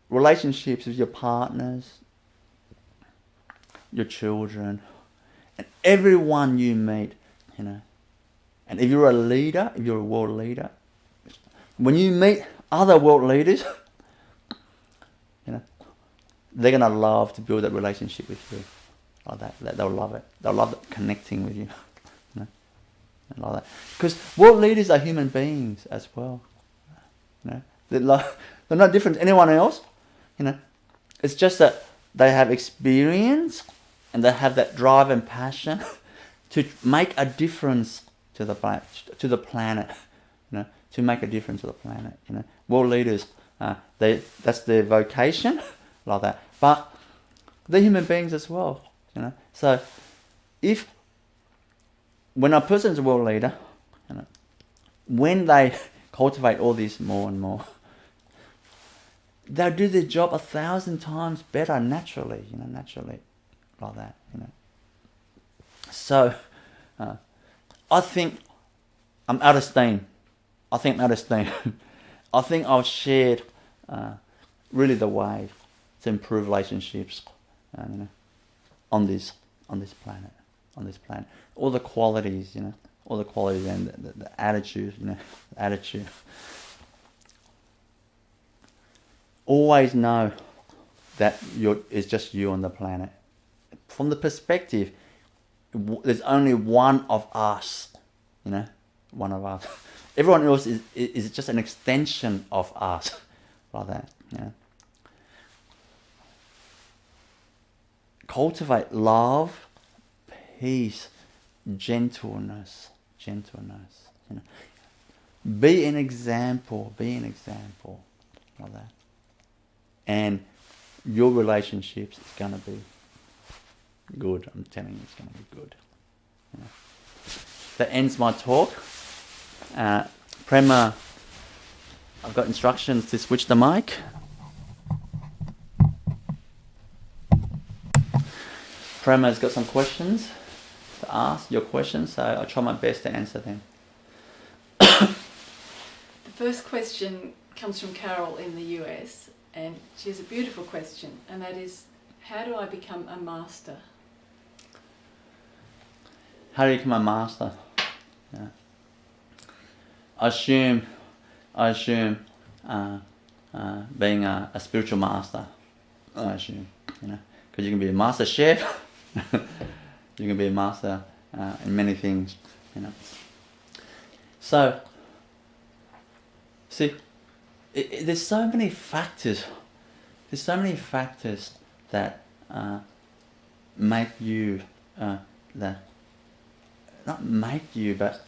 relationships with your partners, your children, and everyone you meet, you know. And if you're a leader, if you're a world leader, when you meet other world leaders, you know, they're gonna love to build that relationship with you, like that. They'll love it. They'll love connecting with you, you know, and like that. Because world leaders are human beings as well, you know. They're not different to anyone else, you know. It's just that they have experience and they have that drive and passion to make a difference to the planet, you know, to make a difference to the planet, you know. World leaders, that's their vocation, like that. But they're human beings as well, you know. So when a person's a world leader, you know, when they cultivate all this more and more, they'll do their job 1,000 times better naturally, you know, like that, you know. So, I think I'm out of steam. I think I've shared really the way to improve relationships, you know, on this planet. All the qualities, you know, and the attitude, you know, Always know that it's just you on the planet. From the perspective, there's only one of us, you know, one of us. Everyone else is just an extension of us, like that, you know. Cultivate love, peace, gentleness, you know. Be an example, like that. And your relationships is going to be good. I'm telling you, it's going to be good. You know. That ends my talk. Prema, I've got instructions to switch the mic. Prema's got some questions to ask, your questions, so I'll try my best to answer them. The first question comes from Carol in the US, and she has a beautiful question, and that is, how do I become a master? How do you become a master? Yeah. I assume being a spiritual master. I assume, you know, because you can be a master chef, you can be a master in many things, you know. So, see, there's so many factors. There's so many factors that make you not make you, but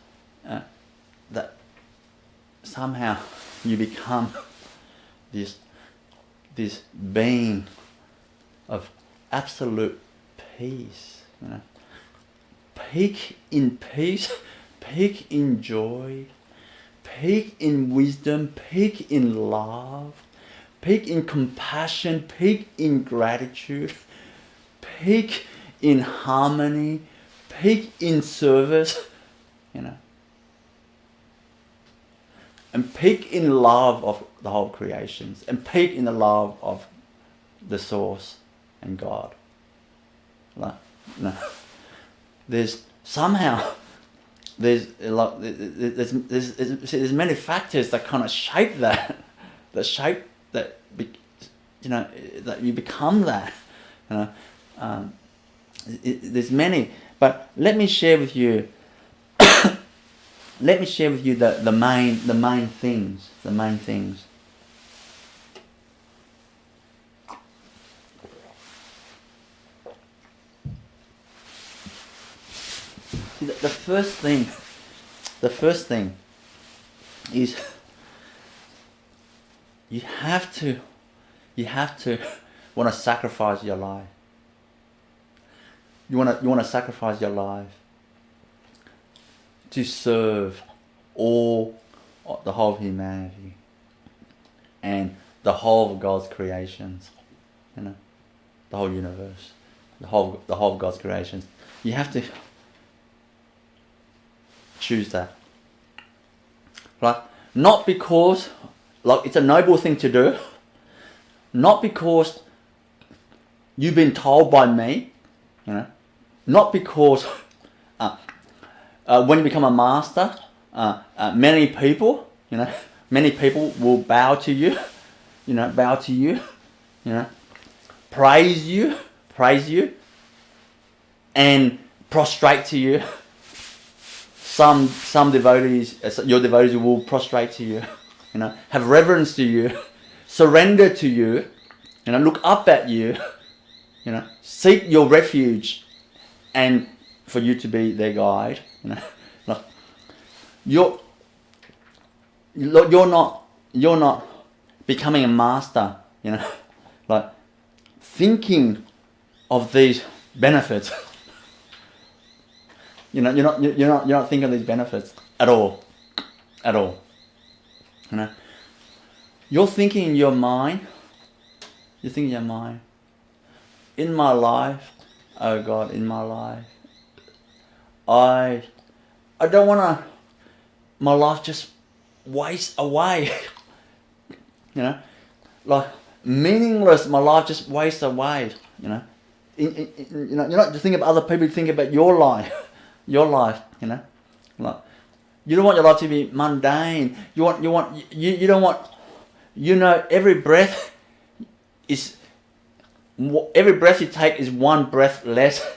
that somehow you become this being of absolute peace, you know. Peak in peace, peak in joy, peak in wisdom, peak in love, peak in compassion, peak in gratitude, peak in harmony, peak in service, you know. And peak in love of the whole creations, and peak in the love of the source and God. Like, no. There's many factors that kind of shape that, that you become that. You know, there's many, but let me share with you. Let me share with you the main things. The main things. The first thing is you have to want to sacrifice your life. You want to sacrifice your life to serve the whole of humanity and the whole of God's creations. You know, the whole universe, the whole of God's creations. You have to choose that. Right? Not because it's a noble thing to do, not because you've been told by me, you know, not because when you become a master, many people will bow to you, praise you, and prostrate to you. Some devotees, your devotees will prostrate to you, have reverence to you, surrender to you, look up at you, seek your refuge, and for you to be their guide. You're not becoming a master, thinking of these benefits. You're not thinking of these benefits at all. You're thinking in your mind. In my life, oh God, in my life, I don't want my life just waste away. Meaningless. My life just wastes away. You're not just thinking about other people. You think about your life. Your life, you don't want your life to be mundane. You don't want, every breath you take is one breath less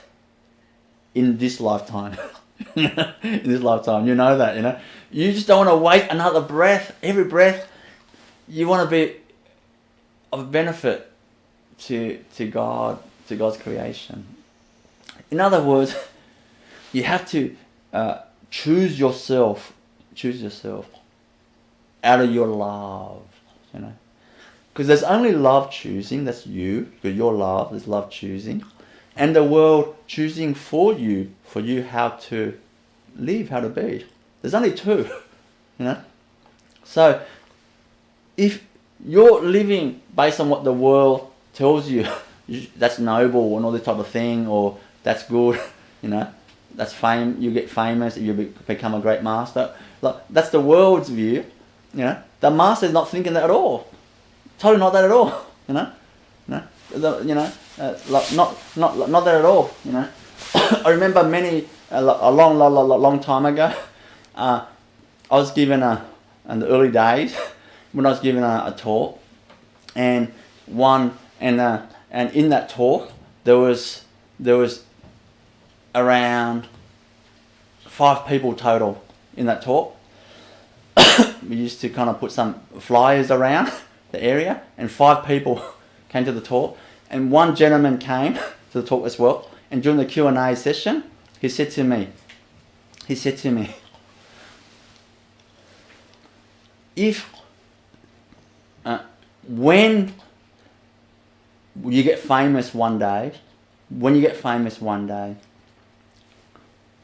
in this lifetime. In this lifetime, you know that, You just don't want to waste another breath. Every breath, you want to be of benefit to God, to God's creation. In other words, you have to choose yourself out of your love, because there's only love choosing. That's you, because your love is love choosing, and the world choosing for you how to live, how to be. There's only two, So if you're living based on what the world tells you, that's noble and all this type of thing, or that's good, that's fame. You get famous if you become a great master. That's the world's view. The master is not thinking that at all. Totally not that at all. Not that at all. I remember a long time ago. I was given in the early days when I was given a talk, and in that talk there was around 5 people total in that talk. We used to kind of put some flyers around the area, and 5 people came to the talk, and one gentleman came to the talk as well. And during the Q&A session, he said to me, if when you get famous one day,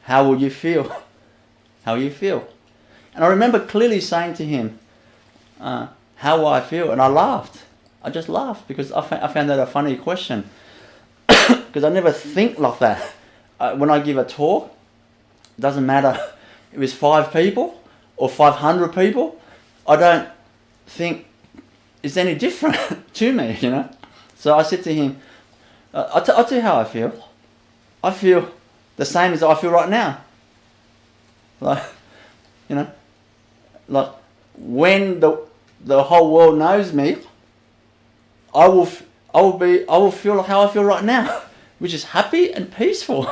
how will you feel? How will you feel? And I remember clearly saying to him, how will I feel? And I laughed. I just laughed because I found that a funny question. Because I never think like that. When I give a talk, it doesn't matter if it's 5 people or 500 people, I don't think it's any different to me, you know. So I said to him, I'll tell you how I feel. I feel the same as I feel right now. Like, you know, like when the whole world knows me, I will feel like how I feel right now, which is happy and peaceful.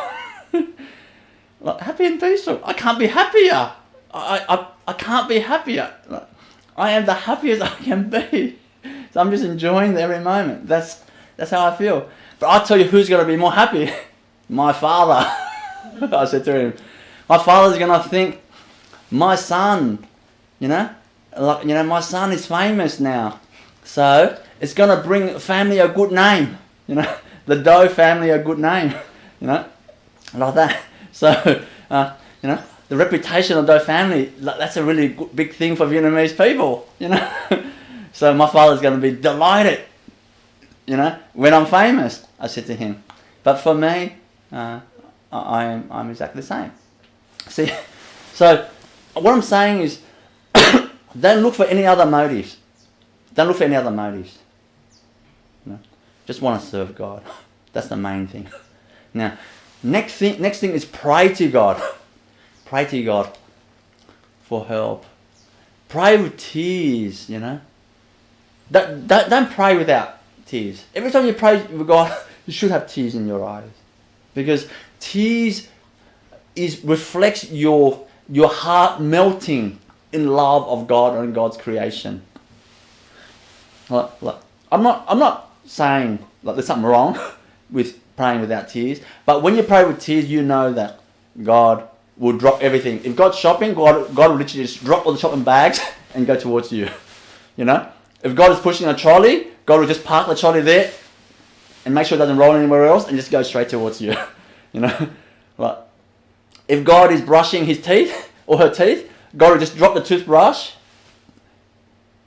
Like happy and peaceful. I can't be happier. I can't be happier. Like, I am the happiest I can be. So I'm just enjoying every moment. That's how I feel. But I'll tell you who's going to be more happy. My father. I said to him, my father's going to think, my son, you know, like, you know, my son is famous now. So it's going to bring family a good name. You know, the Doe family a good name. You know, like that. So, you know, the reputation of Doe family, that's a really good, big thing for Vietnamese people, you know. So my father's going to be delighted, you know, when I'm famous, I said to him. But for me, I'm exactly the same. See, so what I'm saying is, don't look for any other motives. Don't look for any other motives. You know, just want to serve God. That's the main thing. Now, next thing is pray to God. Pray to God for help. Pray with tears, you know. Don't pray without tears. Every time you pray with God, you should have tears in your eyes. Because tears reflects your heart melting in love of God and God's creation. Like, I'm not saying like there's something wrong with praying without tears, but when you pray with tears, you know that God will drop everything. If God's shopping, God will literally just drop all the shopping bags and go towards you. You know, if God is pushing a trolley, God will just park the trolley there and make sure it doesn't roll anywhere else and just go straight towards you. You know, like if God is brushing his teeth or her teeth, God will just drop the toothbrush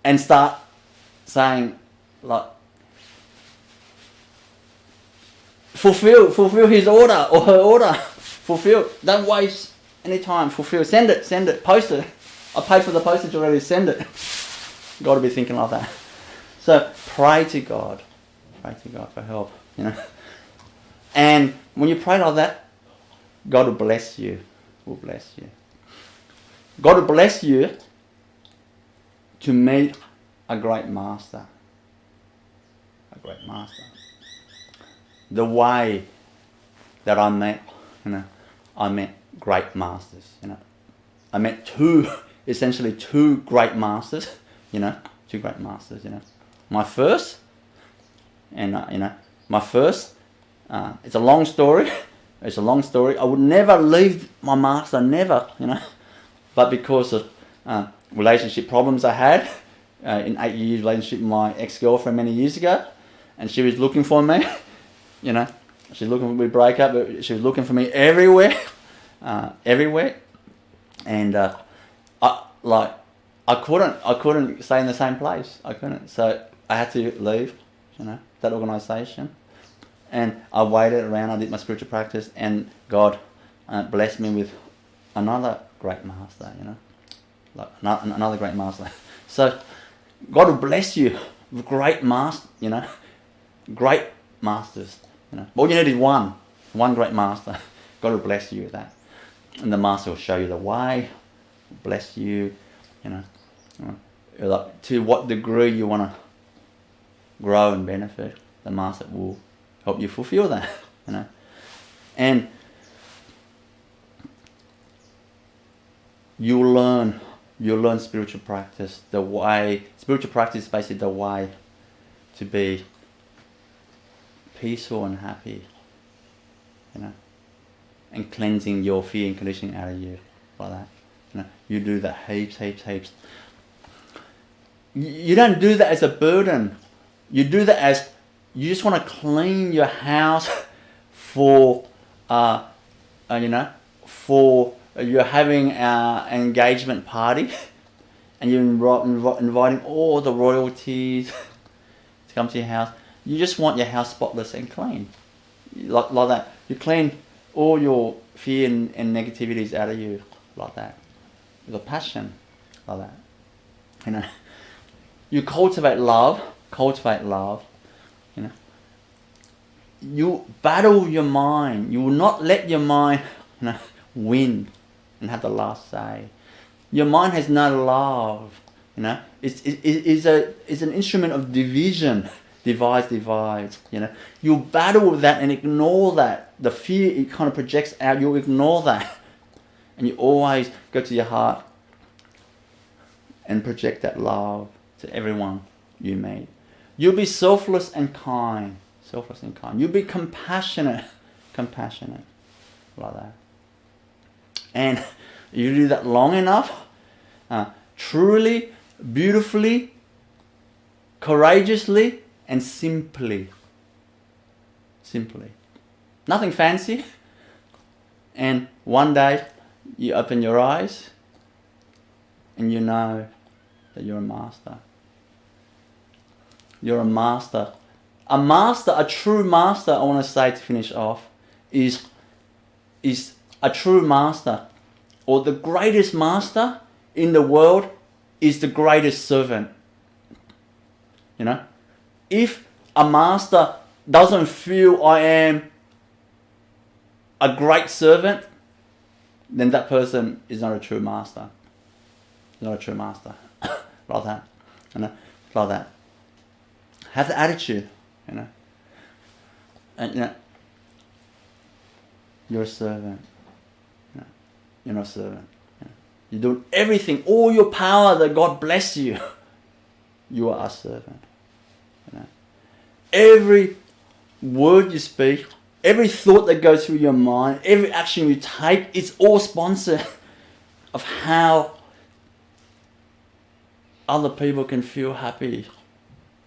and start saying, like, fulfill his order or her order. Fulfill. Don't waste any time. Fulfill. Send it. Post it. I paid for the postage already. Send it. God will be thinking like that. So pray to God. Pray to God for help. You know. And when you pray like that, God will bless you. Will bless you. God will bless you to meet a great master. A great master. The way that I met, you know, I met great masters, you know. I met essentially two great masters, you know, My first, it's a long story. It's a long story. I would never leave my master, never, you know. But because of relationship problems I had, in 8 years relationship with my ex-girlfriend many years ago, and she was looking for me, you know. She was looking for me to break up, but she was looking for me everywhere. And I couldn't stay in the same place. I couldn't. So I had to leave, you know, that organisation. And I waited around, I did my spiritual practice, and God blessed me with another great master, you know, like another great master. So God will bless you with great masters, you know, great masters, you know. All you need is one great master. God will bless you with that. And the master will show you the way, bless you, you know, like to what degree you want to grow and benefit. The master will help you fulfill that, you know. And you'll learn spiritual practice. Spiritual practice is basically the way to be peaceful and happy, you know, and cleansing your fear and conditioning out of you, like that. You know, you do that heaps. You don't do that as a burden. You do that as you just want to clean your house for, for you're having an engagement party, and you're inviting all the royalties to come to your house. You just want your house spotless and clean, like that. You clean all your fear and negativities out of you, like that, with a passion, like that. You know, you cultivate love. You know, you battle your mind. You will not let your mind, win and have the last say. Your mind has no love. You know, it's an instrument of division. Divides. You know, you battle with that and ignore that. The fear it kind of projects out. You ignore that, and you always go to your heart and project that love to everyone you meet. You'll be selfless and kind. You'll be compassionate, like that. And you do that long enough, truly, beautifully, courageously, and simply. Nothing fancy. And one day you open your eyes and you know that you're a master. You're a master. A true master, I want to say to finish off, is a true master, or the greatest master in the world is the greatest servant. You know? If a master doesn't feel I am a great servant, then that person is not a true master. Not a true master. Like that. You know? Like that. Have the attitude, you know. And you're a servant. You're not a servant. You're doing everything, all your power that God bless you. You are a servant. You know. Every word you speak, every thought that goes through your mind, every action you take, it's all sponsored of how other people can feel happy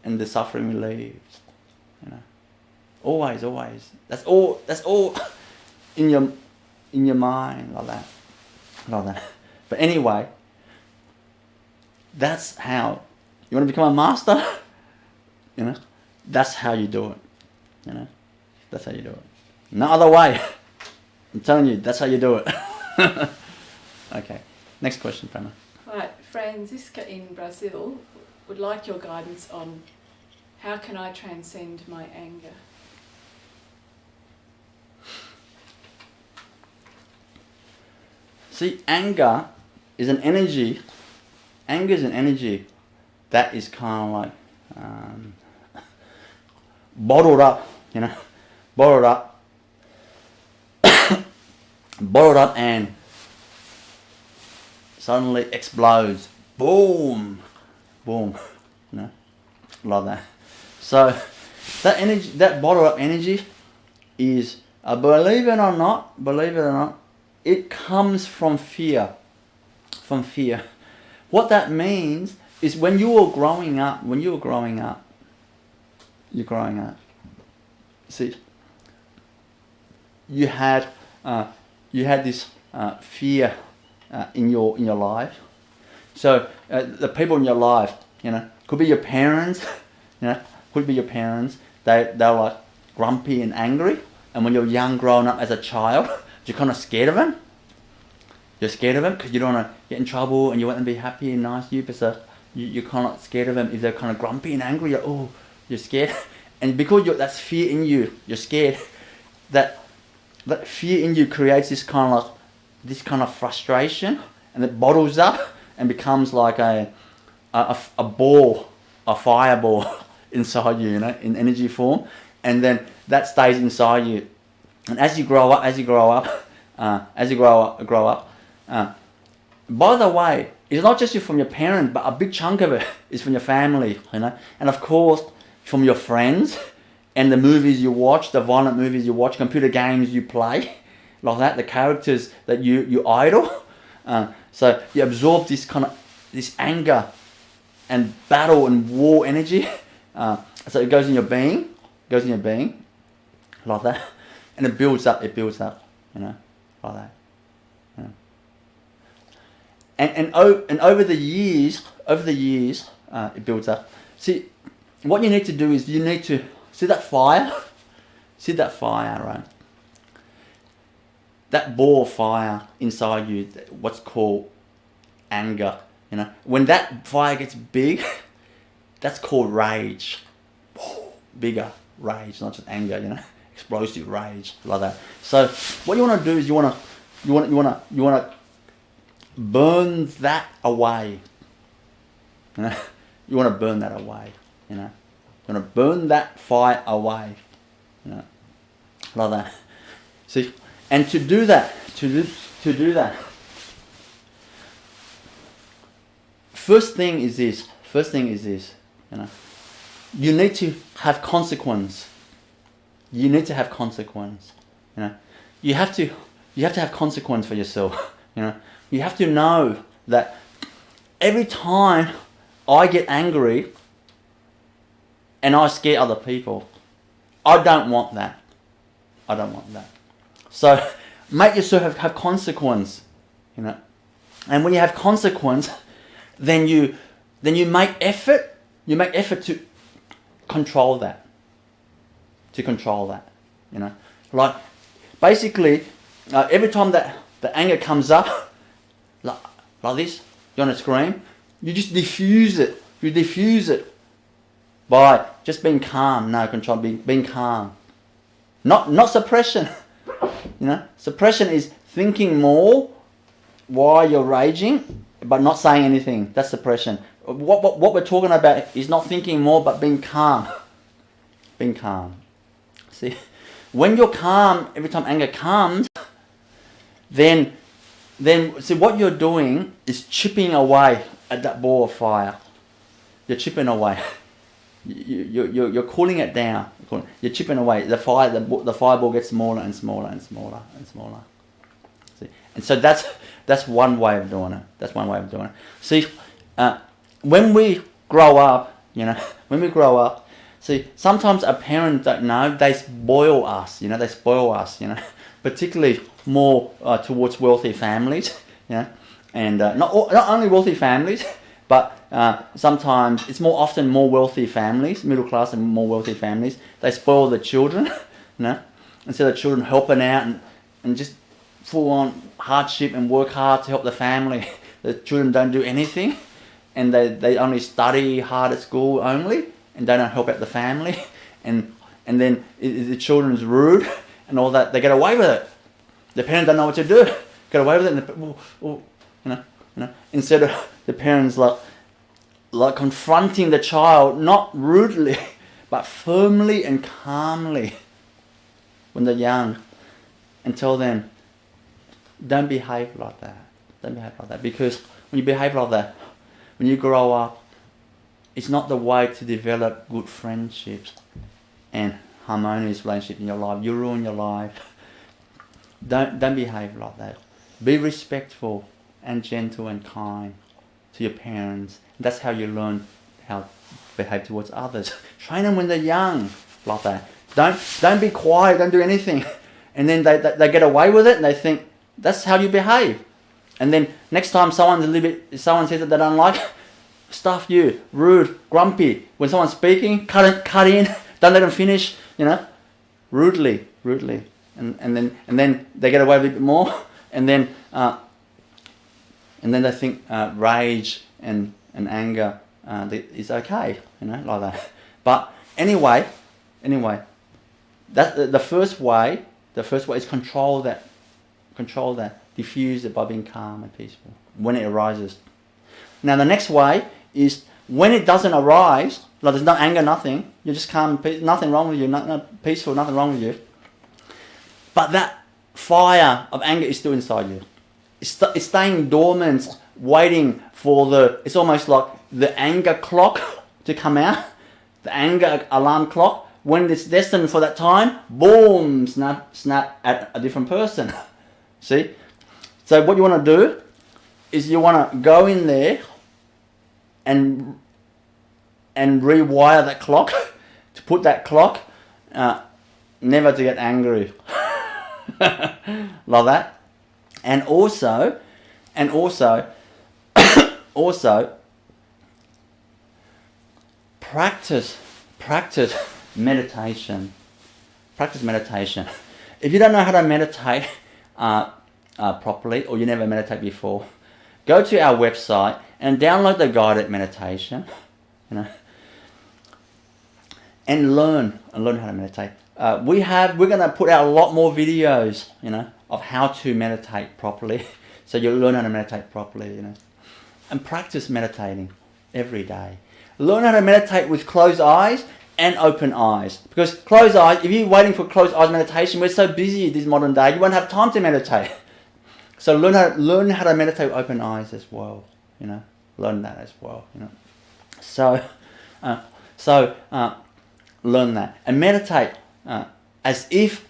and the suffering relieves. You know. Always. That's all in your mind, like that. But anyway, that's how you want to become a master. You know, that's how you do it. You know, that's how you do it. No other way. I'm telling you, that's how you do it. Okay, next question, Prema. Right, Francisca in Brazil would like your guidance on how can I transcend my anger. See, anger is an energy. Anger is an energy that is kind of like bottled up, you know, bottled up and suddenly explodes. Boom, you know, like that. So that energy, that bottled up energy is, believe it or not, it comes from fear. What that means is when you were growing up, see, you had this fear in your life. So the people in your life, you know, could be your parents, they're like grumpy and angry, and when you're young, growing up as a child, you're kind of scared of them. You're scared of them because you don't want to get in trouble and you want them to be happy and nice to you, but so you're kind of scared of them if they're kind of grumpy and angry. You're scared. And because that's fear in you, you're scared. That fear in you creates this kind of frustration, and it bottles up and becomes like a ball, a fireball inside you, you know, in energy form, and then that stays inside you. And as you grow up, by the way, it's not just from your parents, but a big chunk of it is from your family, you know, and of course from your friends and the movies you watch, the violent movies you watch, computer games you play, like that, the characters that you idol. So you absorb this anger and battle and war energy. So it goes in your being, like that, and it builds up, like that. And over the years, it builds up. See, what you need to do is you need to see that fire, right? That ball of fire inside you, what's called anger. When that fire gets big, that's called rage. Bigger rage, not just anger. Explosive rage, like that. So what you want to do is you want to burn that away. You want to burn that away. You want to burn that fire away. Like that. See, and to do that, first thing is this. You need to have consequence. You have to have consequence for yourself. You have to know that every time I get angry and I scare other people, I don't want that. So make yourself have consequence. And when you have consequence, then you make effort. You make effort to control that. Like basically, every time that the anger comes up, like this, you want to scream, you just diffuse it. You diffuse it by just being calm. No control, being calm. Not suppression. Suppression is thinking more while you're raging, but not saying anything. That's suppression. What we're talking about is not thinking more, but being calm. Being calm. See, when you're calm, every time anger comes, then see what you're doing is chipping away at that ball of fire. You're chipping away. You're cooling it down. You're chipping away. The fireball gets smaller and smaller and smaller and smaller. See, and so that's one way of doing it. See, when we grow up, see, sometimes our parents don't know. They spoil us. Particularly more towards wealthy families. And not only wealthy families, but sometimes it's often more wealthy families, middle class and more wealthy families. They spoil the children, instead of children helping out and just full on hardship and work hard to help the family. The children don't do anything, and they only study hard at school only, and they don't help out the family, and then the children's rude and all that. They get away with it. The parents don't know what to do. Get away with it, and instead of the parents like confronting the child, not rudely, but firmly and calmly when they're young, and tell them, don't behave like that. Because when you behave like that, when you grow up, it's not the way to develop good friendships and harmonious relationships in your life. You ruin your life. Don't behave like that. Be respectful and gentle and kind to your parents. That's how you learn how to behave towards others. Train them when they're young like that. Don't be quiet, don't do anything. And then they get away with it and they think that's how you behave. And then next time someone says that they don't like, stuff you, rude, grumpy. When someone's speaking, cut in, don't let them finish, rudely. And then they get away with a bit more, and then they think rage and anger is okay, like that. But anyway, that the first way is control that, diffuse it by being calm and peaceful when it arises. Now the next way is when it doesn't arise, like there's no anger, nothing, you're just calm and peaceful, nothing wrong with you, not peaceful, nothing wrong with you. But that fire of anger is still inside you. It's staying dormant, waiting for it's almost like the anger clock to come out, the anger alarm clock. When it's destined for that time, boom, snap at a different person. See? So what you want to do is you want to go in there and and rewire that clock to put that clock never to get angry. Like that. And also practice meditation. Practice meditation. If you don't know how to meditate properly, or you never meditate before, go to our website and download the guided meditation, and learn how to meditate. We're going to put out a lot more videos, of how to meditate properly, so you'll learn how to meditate properly, and practice meditating every day. Learn how to meditate with closed eyes and open eyes, because closed eyes, if you're waiting for closed eyes meditation, we're so busy this modern day, you won't have time to meditate. So learn how to meditate with open eyes as well, learn that as well, So learn that and meditate as if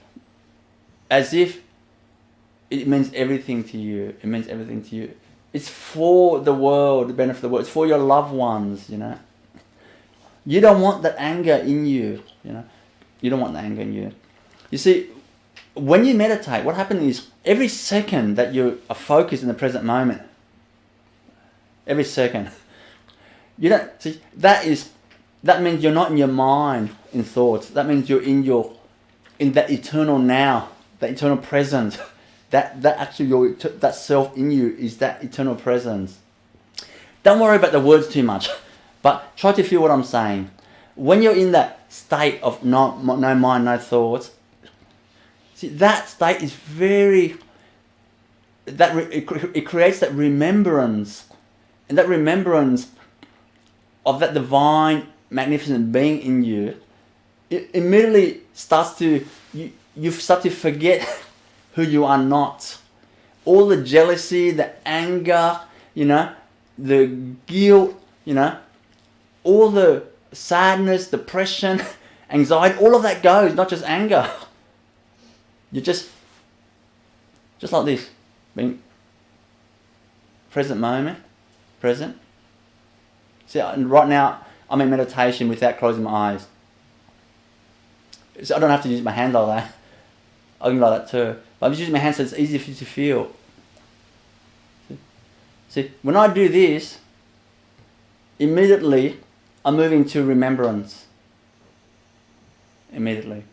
it means everything to you. It means everything to you. It's for the world, the benefit of the world. It's for your loved ones, You don't want that anger in you, You don't want that anger in you. You see, when you meditate, what happens is every second that you are focused in the present moment, every second, you don't see that means you're not in your mind in thoughts. That means you're in that eternal now, that eternal presence. That actually that self in you is that eternal presence. Don't worry about the words too much, but try to feel what I'm saying. When you're in that state of no mind, no thoughts, see, that state is it creates that remembrance, and that remembrance of that divine, magnificent being in you, it immediately starts to, you start to forget who you are not. All the jealousy, the anger, the guilt, all the sadness, depression, anxiety, all of that goes, not just anger. You're just like this, being present moment, present. See, right now, I'm in meditation without closing my eyes. So I don't have to use my hand like that. I can like that too. But I'm just using my hand so it's easier for you to feel. See, when I do this, immediately I'm moving to remembrance. Immediately.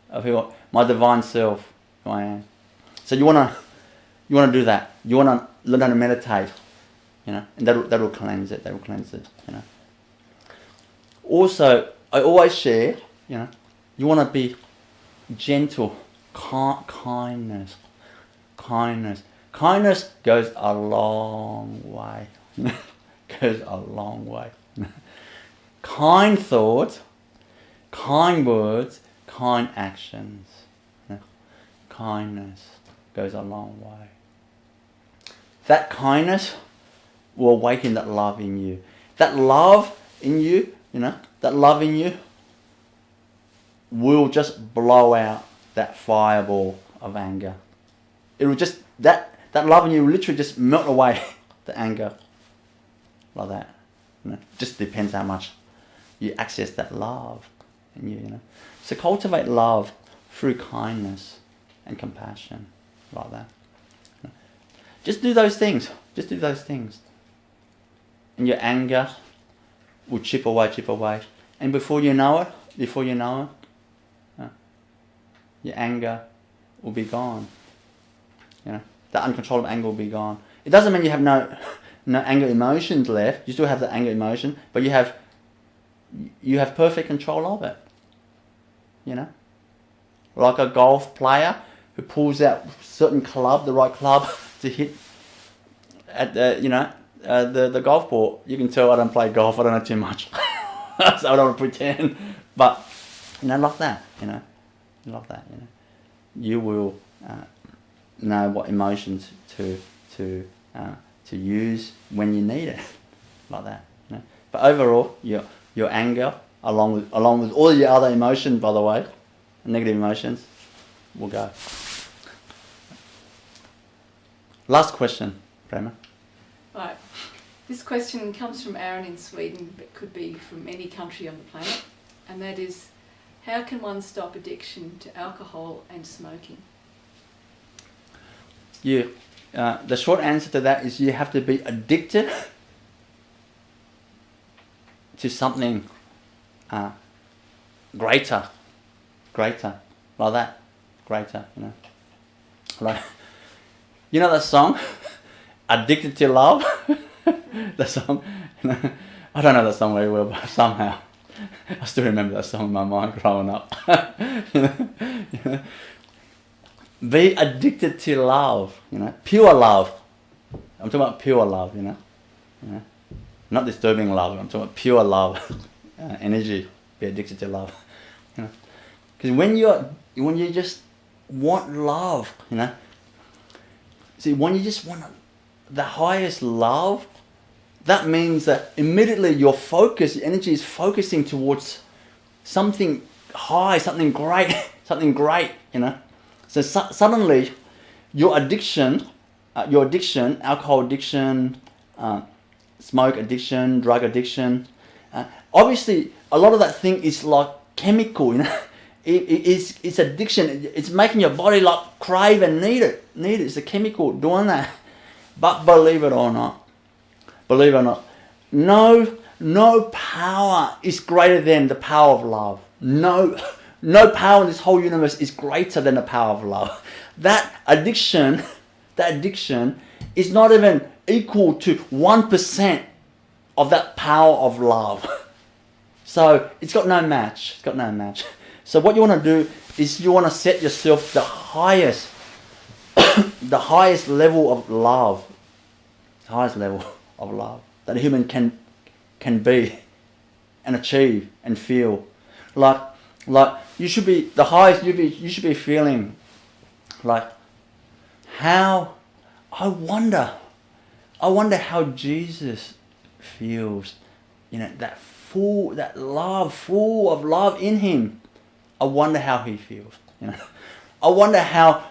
Of my divine self, who I am. So you wanna do that. You wanna learn how to meditate, and that'll cleanse it. Also, I always share, you wanna be gentle, kindness. Kindness goes a long way. Goes a long way. Kind thoughts, kind words, kind actions. Kindness goes a long way. That kindness will awaken that love in you. That love in you, that love in you will just blow out that fireball of anger. It will just, that love in you will literally just melt away the anger. Like that. Just depends how much you access that love in you, So cultivate love through kindness and compassion. Like that. Just do those things. And your anger will chip away. And before you know it, your anger will be gone. The uncontrollable anger will be gone. It doesn't mean you have no anger emotions left. You still have the anger emotion, but you have perfect control of it. Like a golf player who pulls out the right club to hit at the golf ball. You can tell I don't play golf. I don't know too much, so I don't want to pretend. But like that. Like that. You will know what emotions to use when you need it. Like that. But overall, your anger, along with all your other emotions, by the way, negative emotions, will go. Last question, Prema. Right. This question comes from Aaron in Sweden, but could be from any country on the planet, and that is, how can one stop addiction to alcohol and smoking? The short answer to that is you have to be addicted to something greater, like that, greater, like, that song, Addicted to Love, the song, I don't know that song very well, but somehow I still remember that song in my mind growing up. Be addicted to love, pure love. I'm talking about pure love, not disturbing love. I'm talking about pure love, energy. Be addicted to love, because when you just want love, see, when you just want the highest love, that means that immediately your focus, your energy is focusing towards something high, something great, So suddenly, your addiction, alcohol addiction, smoke addiction, drug addiction, obviously a lot of that thing is like chemical, It's addiction. It's making your body like crave and need it. It's a chemical doing that. But believe it or not, no power is greater than the power of love. No power in this whole universe is greater than the power of love. That addiction is not even equal to 1% of that power of love. So it's got no match. So what you want to do is you want to set yourself the highest level of love. Highest level of love that a human can be and achieve and feel. Like you should be the highest you should be feeling like how I wonder how Jesus feels, that full of love in him. I wonder how he feels, I wonder how,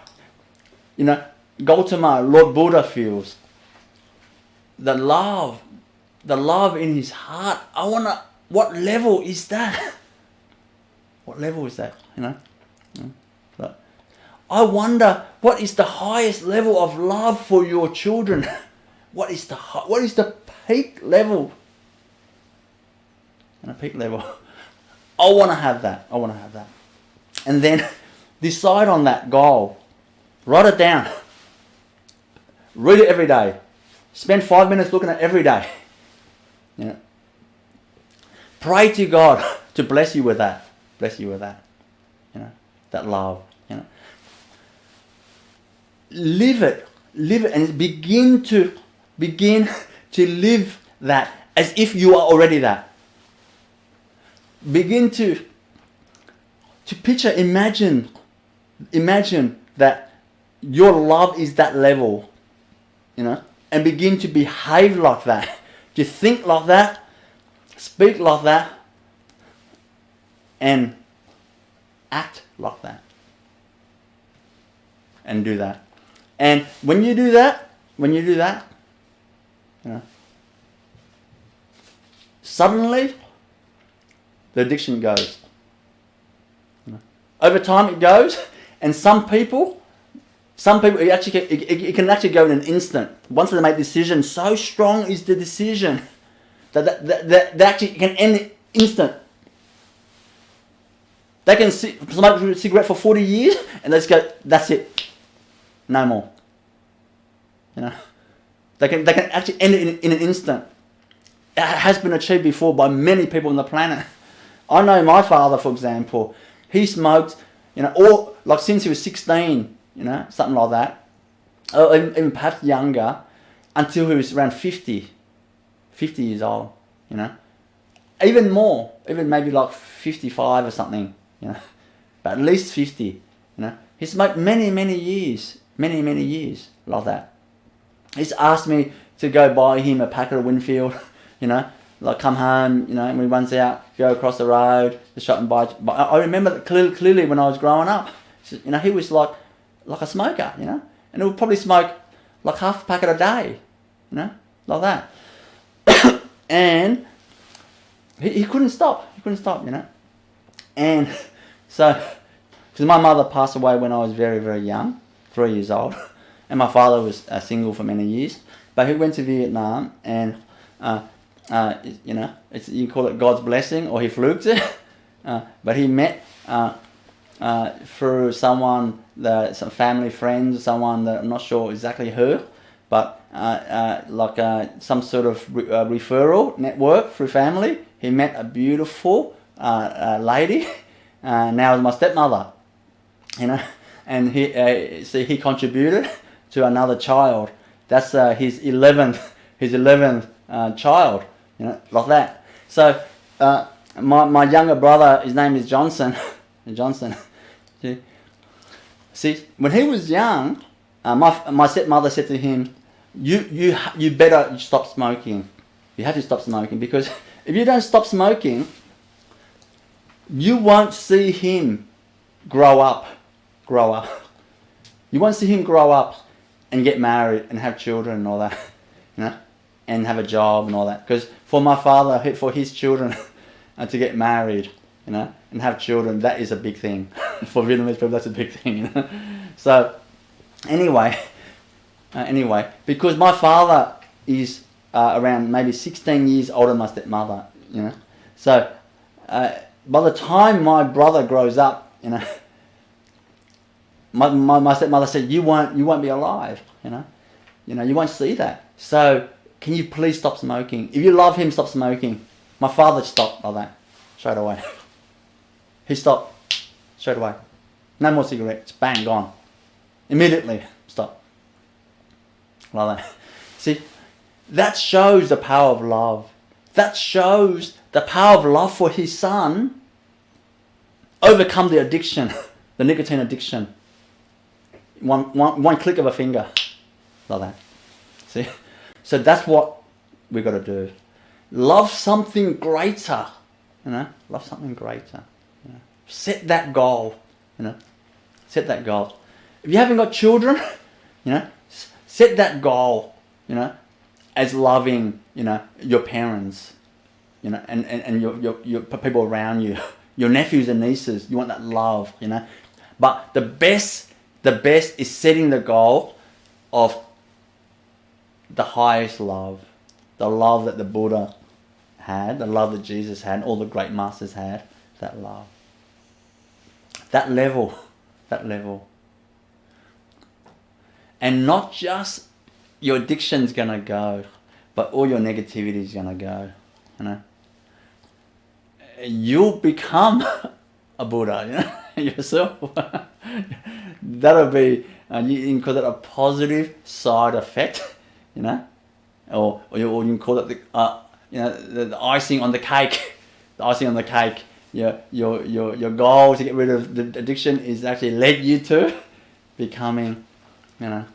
Gautama, Lord Buddha feels. The love in his heart. I wonder what level is that? What level is that? But I wonder what is the highest level of love for your children. What is the peak level? And a peak level. I want to have that. And then decide on that goal. Write it down. Read it every day. Spend 5 minutes looking at it every day. Pray to God to bless you with that. That love. Live it, and begin to live that as if you are already that. Begin to picture, imagine that your love is that level, and begin to behave like that, to think like that, speak like that, and act like that, and do that. And when you do that, suddenly the addiction goes. Over time it goes, and some people it can actually go in an instant. Once they make a decision, so strong is the decision that they actually can end it instant. They can smoke a cigarette for 40 years and they just go, that's it, no more. They can actually end it in an instant. It has been achieved before by many people on the planet. I know my father, for example, he smoked, since he was 16, something like that, or even perhaps younger, until he was around 50 years old, even more, even maybe like 55 or something, but at least 50, he smoked many years like that. He's asked me to go buy him a packet of Winfield, like come home, and we runs out, go across the road, the shop and buy. But I remember that clearly when I was growing up. He was like a smoker, and he would probably smoke like half a packet a day, like that. And he couldn't stop. He couldn't stop, you know. And so, because my mother passed away when I was very, very young, 3 years old, and my father was single for many years. But he went to Vietnam, and you know, you call it God's blessing, or he fluked it. But he met through someone, some family friends, someone that I'm not sure exactly who, but some sort of referral network through family. He met a beautiful lady, now is my stepmother, you know, and he contributed to another child. That's his 11th child, you know, like that. So my younger brother, his name is Johnson. Johnson. See, when he was young, my stepmother said to him, "You better stop smoking. You have to stop smoking, because if you don't stop smoking, you won't see him grow up. You won't see him grow up and get married and have children and all that, you know, and have a job and all that. Because for my father, for his children to get married, you know, and have children, that is a big thing. For Vietnamese people, that's a big thing, you know. So anyway, because my father is around maybe 16 years older than my stepmother, you know. So by the time my brother grows up, you know, my stepmother said, you won't be alive, you know, you won't see that. So can you please stop smoking? If you love him, stop smoking. My father stopped like that straight away. He stopped straight away. No more cigarettes. Bang, gone. Immediately stop. Like that. See, that shows the power of love. That shows the power of love for his son overcome the addiction, the nicotine addiction. One click of a finger, like that. See, so that's what we got to do. Love something greater, you know. Love something greater. You know? Set that goal, you know. Set that goal. If you haven't got children, you know, set that goal, you know, as loving, you know, your parents, you know, and your people around you, your nephews and nieces. You want that love, you know. But the best is setting the goal of the highest love, the love that the Buddha had, the love that Jesus had, all the great masters had, that love. That level. And not just your addiction's gonna go, but all your negativity is gonna go, you know. You'll become a Buddha, you know, yourself. That'll be, you can call that a positive side effect, you know, or you can call it the icing on the cake. The icing on the cake. Your goal to get rid of the addiction is actually led you to becoming, you know,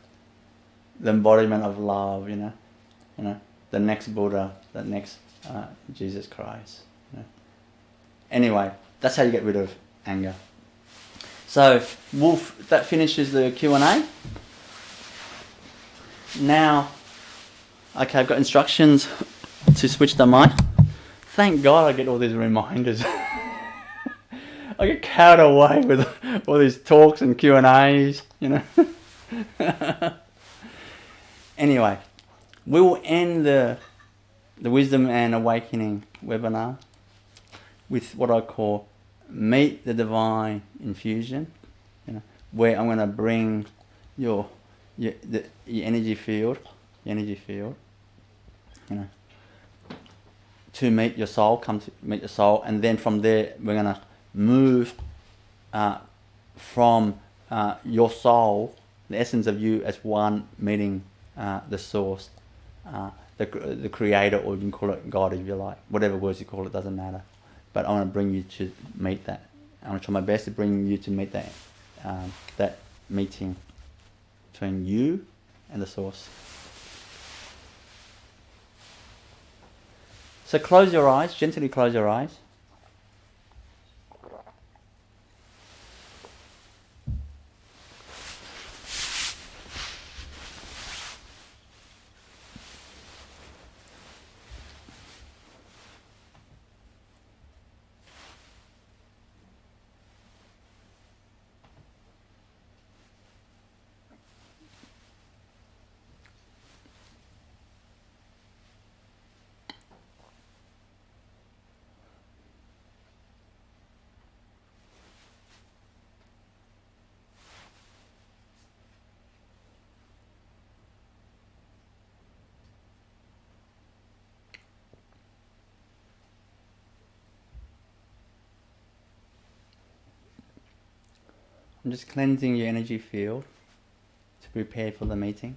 the embodiment of love. You know, the next Buddha, the next Jesus Christ. You know? Anyway, that's how you get rid of anger. So, Wolf, that finishes the Q&A. Now, okay, I've got instructions to switch the mic. Thank God I get all these reminders. I get carried away with all these talks and Q&As, you know. Anyway, we will end the Wisdom and Awakening webinar with what I call Meet the Divine Infusion, you know, where I'm going to bring your energy field, you know, to meet your soul, and then from there we're going to move from your soul, the essence of you as one, meeting the source, the creator, or you can call it God if you like, whatever words you call it, doesn't matter. But I want to bring you to meet that. I want to try my best to bring you to meet that, that meeting between you and the source. So close your eyes, gently close your eyes. I'm just cleansing your energy field to prepare for the meeting.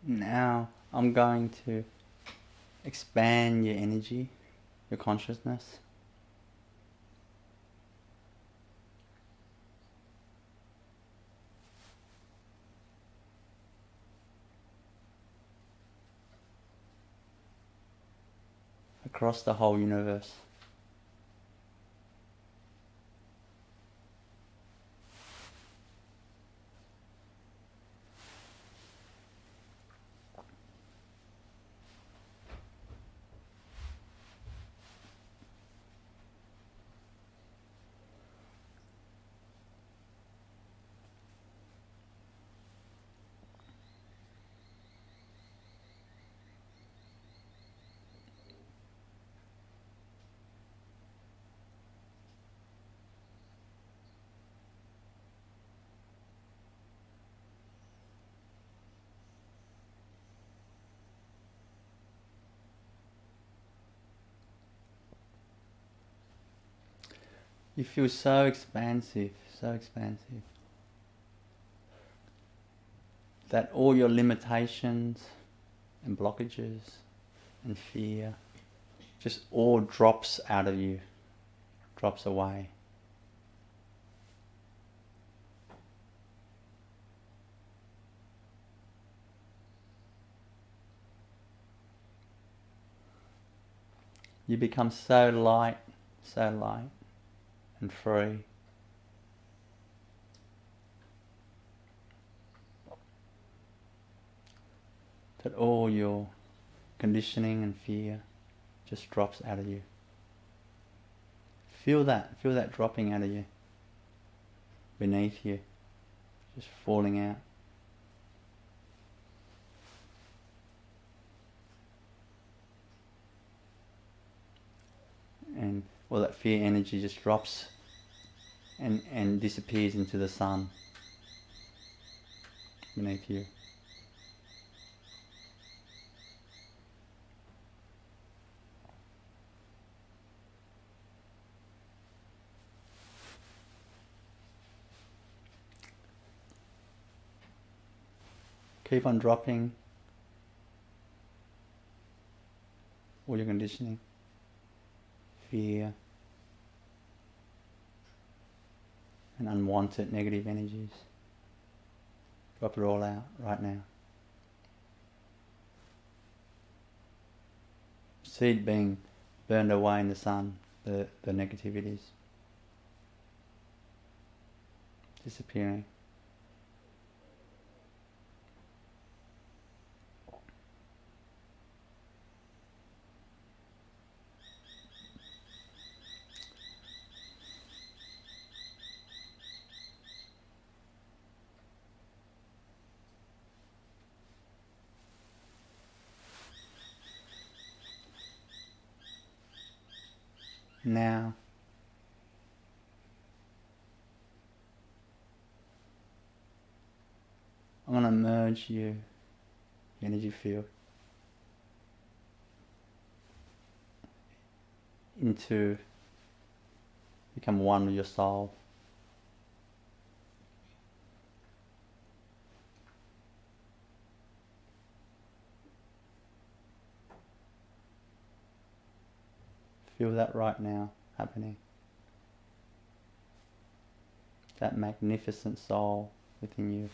Now I'm going to expand your energy, your consciousness. Across the whole universe. You feel so expansive, that all your limitations and blockages and fear just all drops out of you, drops away. You become so light and free. That all your conditioning and fear just drops out of you. Feel that dropping out of you, beneath you, just falling out. And all that fear energy just drops and disappears into the sun beneath you. Keep on dropping all your conditioning, fear, and unwanted negative energies. Drop it all out right now. See it being burned away in the sun, the negativities. Disappearing. Now, I'm going to merge you, the energy field, into, become one with your soul. Feel that right now happening. That magnificent soul within you.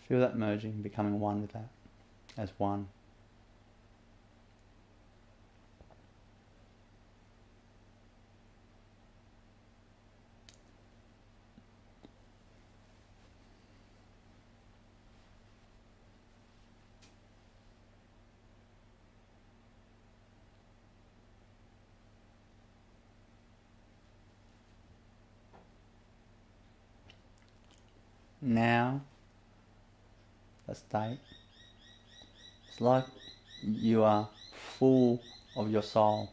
Feel that merging, becoming one with that, as one. Now, that state, it's like you are full of your soul.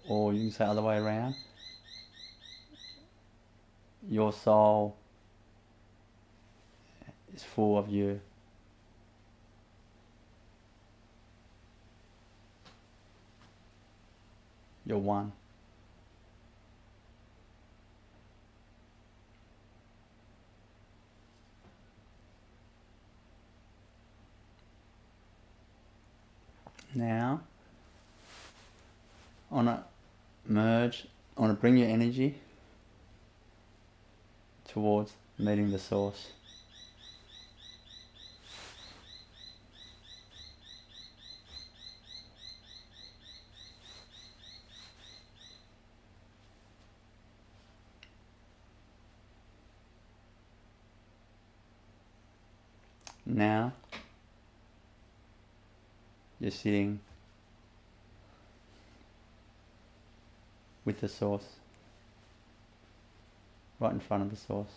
Or you can say other way around. Your soul is full of you. You're one. Now, I want to merge, I want to bring your energy towards meeting the source. Now, you're sitting with the source, right in front of the source.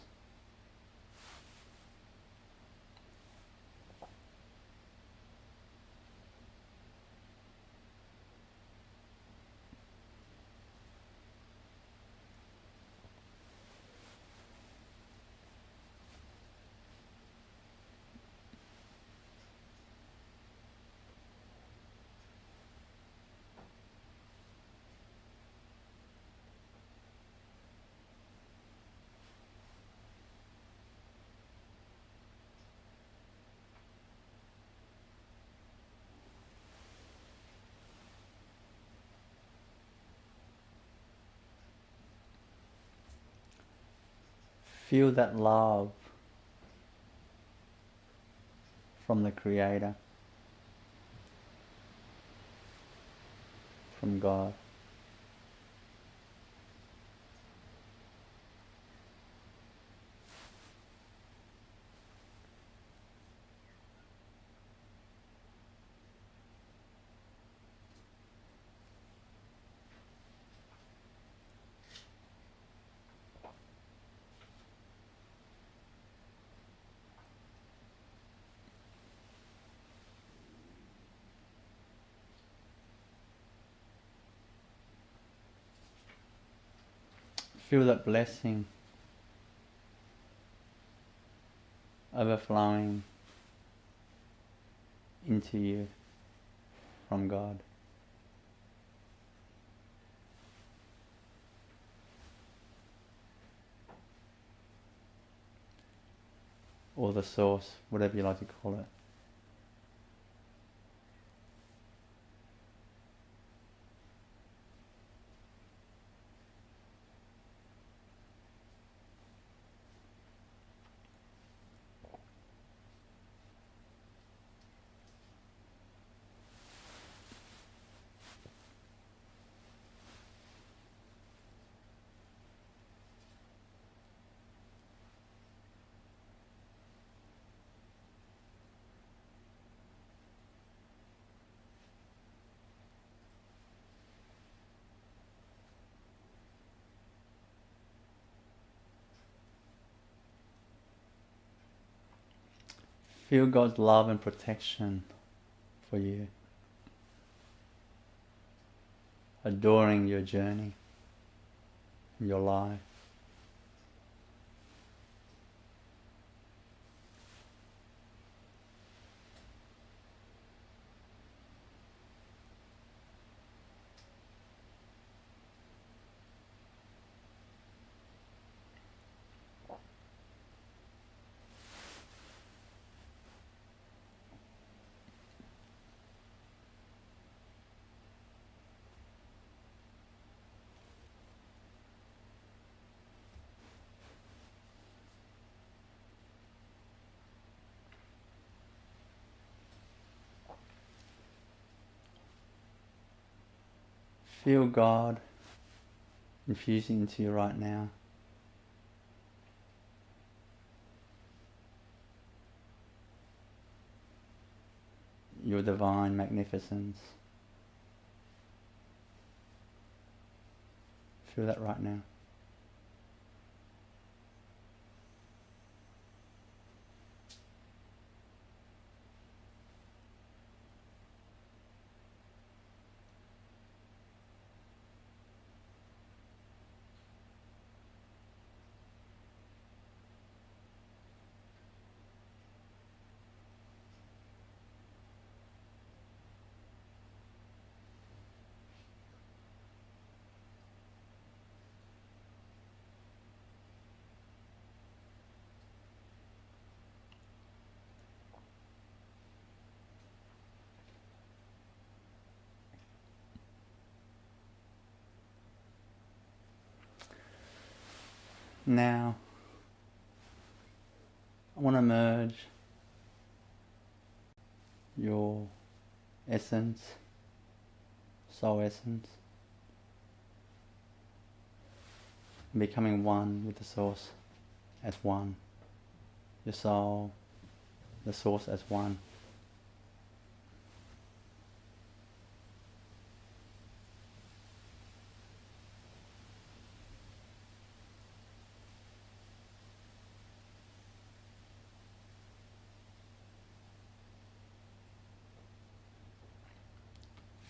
Feel that love from the Creator, from God. Feel that blessing overflowing into you from God. Or the source, whatever you like to call it. Feel God's love and protection for you, adoring your journey, your life. Feel God infusing into you right now. Your divine magnificence. Feel that right now. Now, I want to merge your essence, soul essence, and becoming one with the source as one. Your soul, the source as one.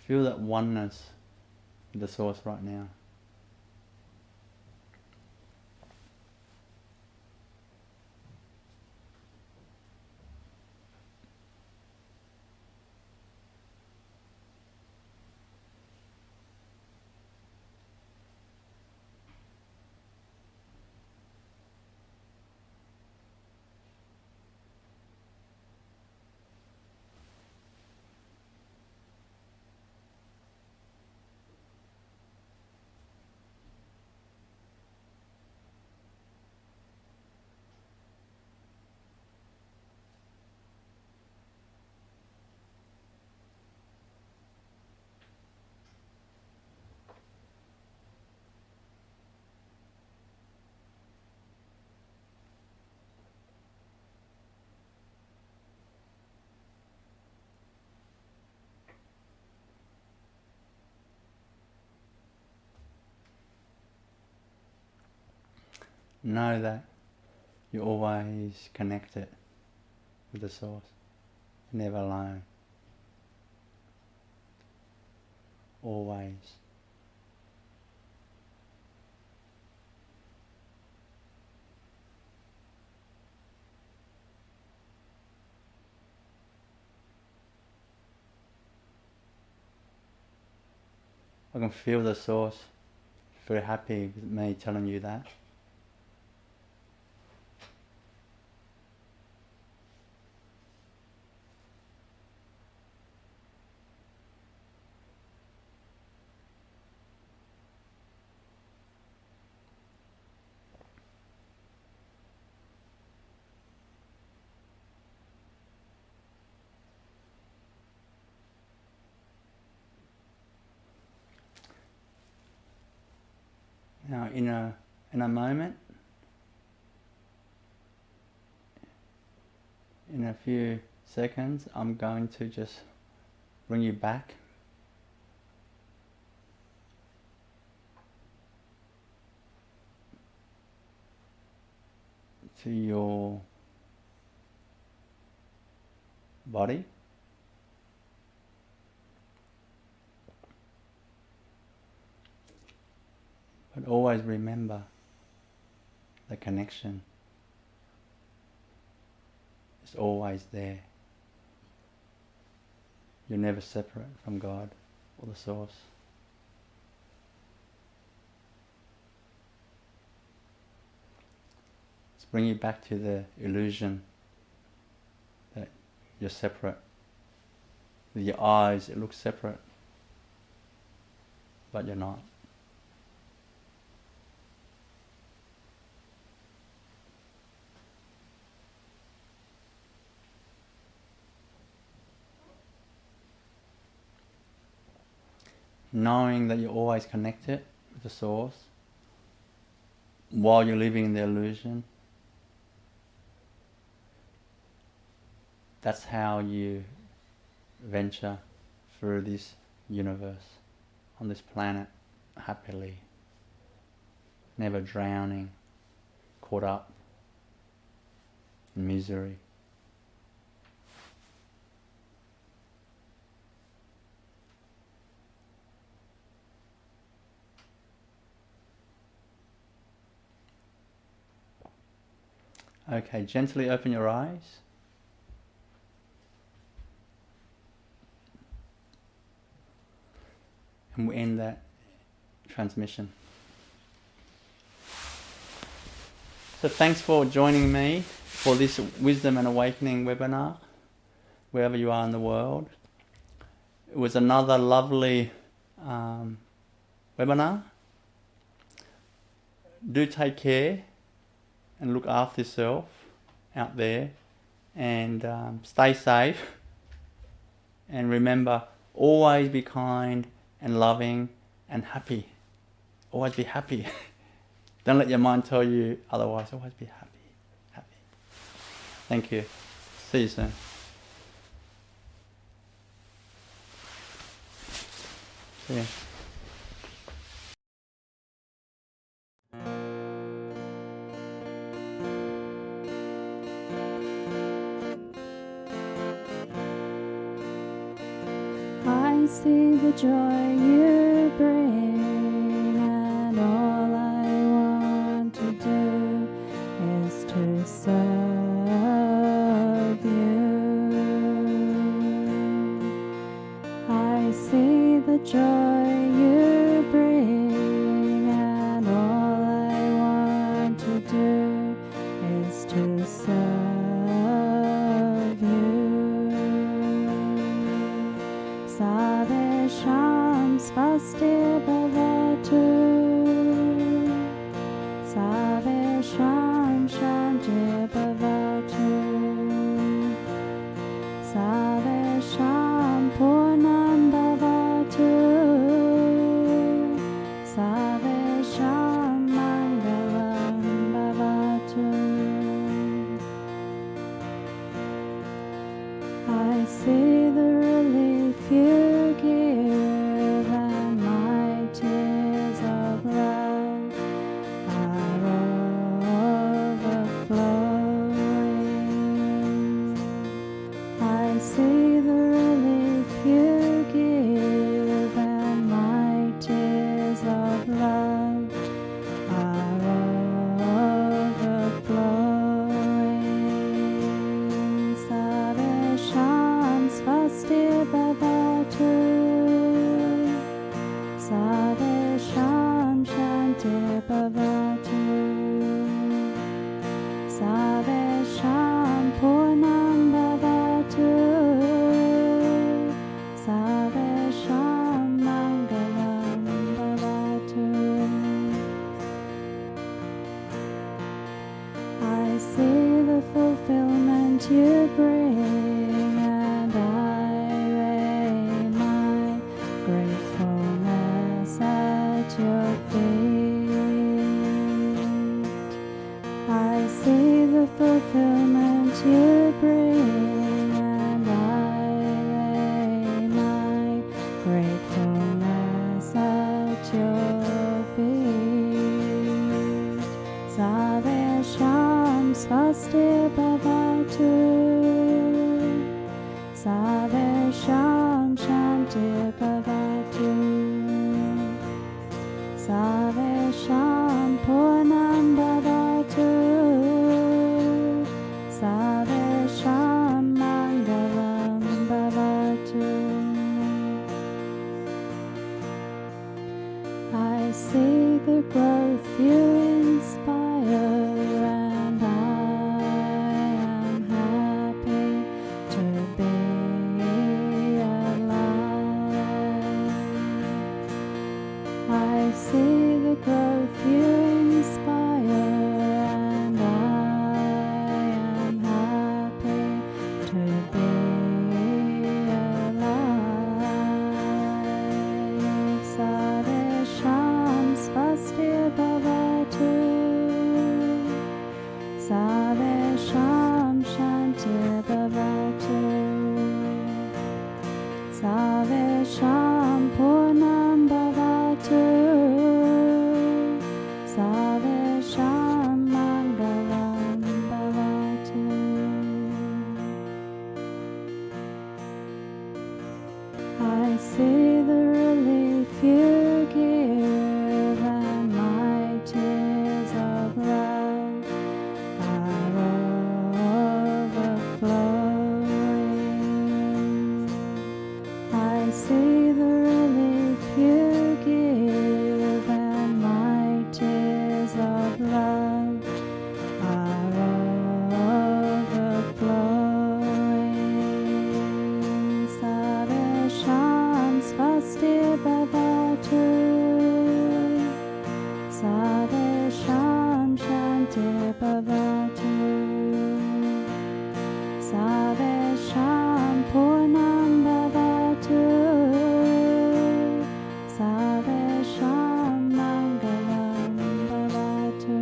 Feel that oneness with the source right now. Know that you're always connected with the source, never alone. Always. I can feel the source very happy with me telling you that. Now in a moment, in a few seconds, I'm going to just bring you back to your body. But always remember the connection is always there. You're never separate from God or the source. Let's bring you back to the illusion that you're separate. With your eyes it looks separate, but you're not. knowing that you're always connected with the source while you're living in the illusion. That's how you venture through this universe, on this planet, happily, never drowning, caught up in misery. Okay, gently open your eyes. And we end that transmission. So thanks for joining me for this Wisdom and Awakening webinar, wherever you are in the world. It was another lovely webinar. Do take care and look after yourself out there, and stay safe, and remember, always be kind and loving and happy. Always be happy. Don't let your mind tell you otherwise. Always be happy. Happy. Thank you. See you soon. See you. I see the joy you bring, and all I want to do is to serve you. I see the joy you bring, and all I want to do is to serve you. Savesham svasti bhavatu, Savesham shanti bhavatu, Savesham purnam bhavatu, Savesham mangalam bhavatu. I see the relief you give, and my tears of love are overflowing. I see the relief you give, and my tears of love are overflowing. Savesham svasti bhavatu, Savesham shanti bhavatu, Savesham purnam bhavatu, Savesham mangalam bhavatu. I see the fulfillment you bring, and I lay my gratefulness at your feet. I see the fulfillment you bring, and I lay my gratefulness at your feet. Savesham svasti bhavatu, Sarvesham Purnam Bhavatu Sarvesham Mangalam Bhavatu. I see the relief you give and my tears of love are overflowing. I see the relief you give and my tears of love are overflowing. Sarvesham Swasti Bhavatu Sarvesham Shanti Bhavatu Sarvesham Purnam Bhavatu Sarvesham Mangalam Bhavatu.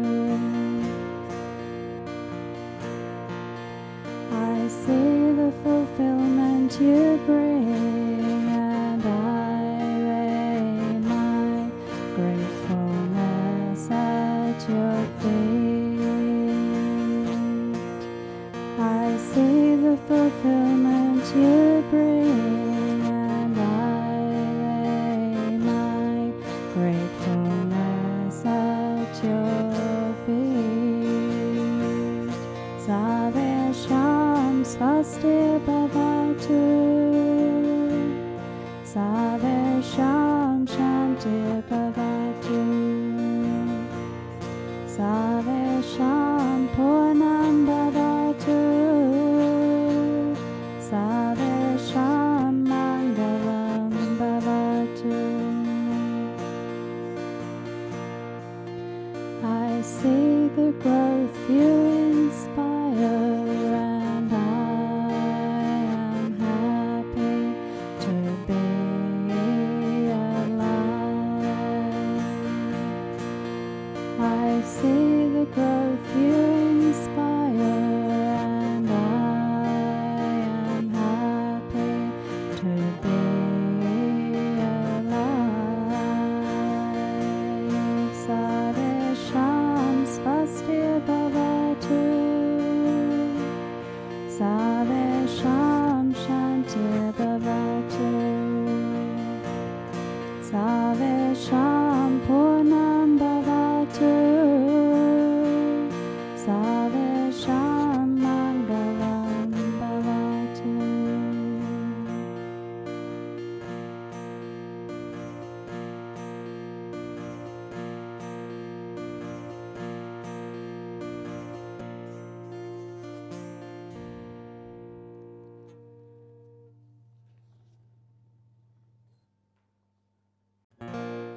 I see the fulfillment you bring and I lay my gratefulness at your feet. I see the fulfillment you bring and I lay my gratefulness at your feet. Sarvesham Swasti Bhavatu Sarvesham Shanti Bhavatu Sarvesham Purnam Bhavatu Sarvesham Mangalam Bhavatu. I see the growth you inspire and I am happy to be alive. I see the growth you inspire and I am happy to be alive. Sarvesham Swasti Bhavatu Sarvesham Shanti Bhavatu Sarvesham Purnam Bhavatu Sarvesham Mangalam Bhavatu.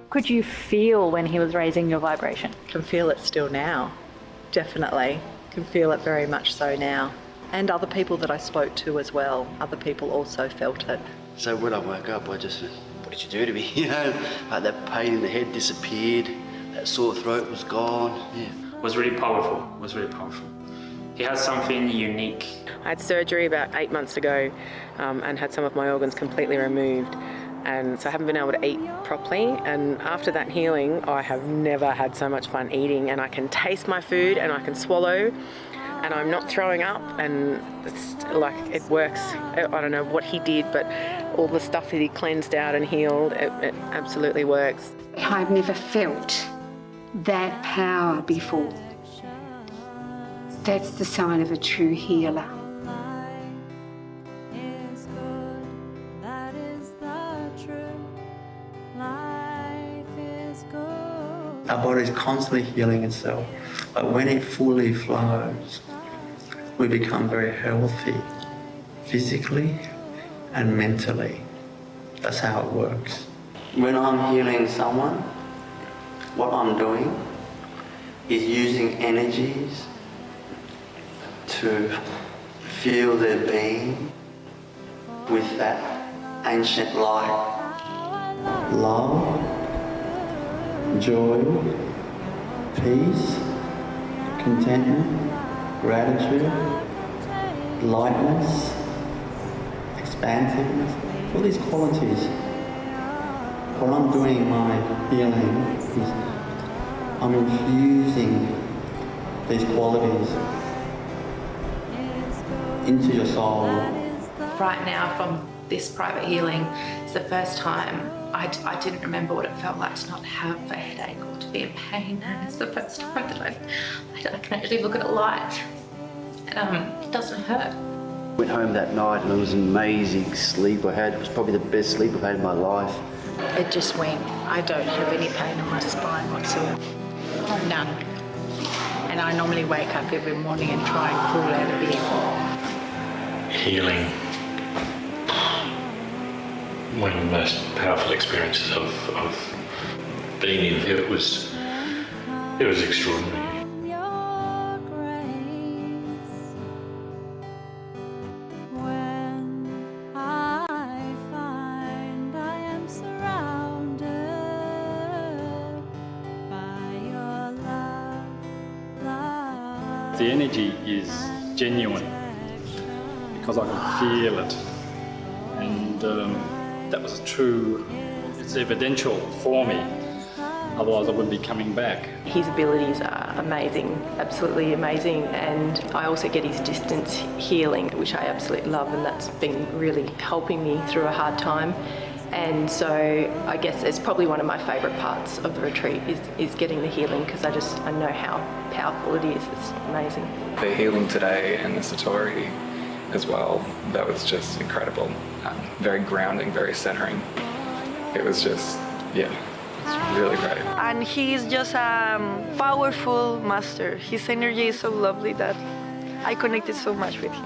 Could you feel when he was raising your vibration? Can feel it still now, definitely. Can feel it very much so now. And other people that I spoke to as well, other people also felt it. So when I woke up, I just said, what did you do to me? You know, like that pain in the head disappeared, that sore throat was gone. Yeah. Was really powerful, He has something unique. I had surgery about 8 months ago and had some of my organs completely removed. And so I haven't been able to eat properly. And after that healing, I have never had so much fun eating, and I can taste my food and I can swallow and I'm not throwing up, and it's like it works. I don't know what he did, but all the stuff that he cleansed out and healed, it absolutely works. I've never felt that power before. That's the sign of a true healer. Our body is constantly healing itself, but when it fully flows, we become very healthy, physically and mentally. That's how it works. When I'm healing someone, what I'm doing is using energies to feel their being with that ancient light. Love, joy, peace, contentment, gratitude, lightness, expansiveness, all these qualities. When I'm doing my healing, is I'm infusing these qualities into your soul. Right now, from this private healing, it's the first time I didn't remember what it felt like to not have a headache or to be in pain, and it's the first time that I can actually look at a light. It doesn't hurt. Went home that night and it was an amazing sleep I had. It was probably the best sleep I've had in my life. It just went. I don't have any pain in my spine whatsoever. None. And I normally wake up every morning and try and crawl out of bed. Healing. One of the most powerful experiences of being in here. It was extraordinary. The energy is genuine because I can feel it, and that was true. It's evidential for me, otherwise I wouldn't be coming back. His abilities are amazing, absolutely amazing, and I also get his distance healing, which I absolutely love, and that's been really helping me through a hard time. And so I guess it's probably one of my favourite parts of the retreat is getting the healing, because I know how powerful it is. It's amazing. The healing today and the Satori as well, that was just incredible. Very grounding, very centering. It was just, yeah, it's really great. And he is just a powerful master. His energy is so lovely that I connected so much with him.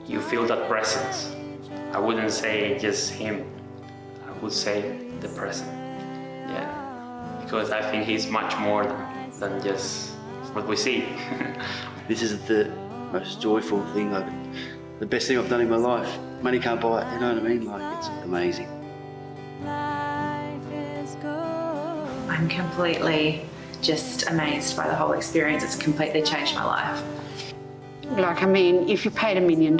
You feel that presence. I wouldn't say just him. I would say the present. Yeah, because I think he's much more than just what we see. This is the most joyful thing, the best thing I've done in my life. Money can't buy it, you know what I mean? Like, it's amazing. I'm completely just amazed by the whole experience. It's completely changed my life. Like, I mean, if you paid $1 million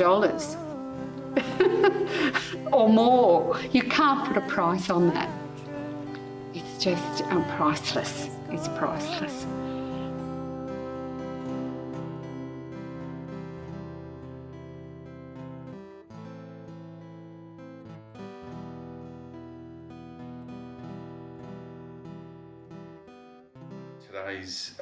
or more, you can't put a price on that. It's just priceless. It's priceless. Today's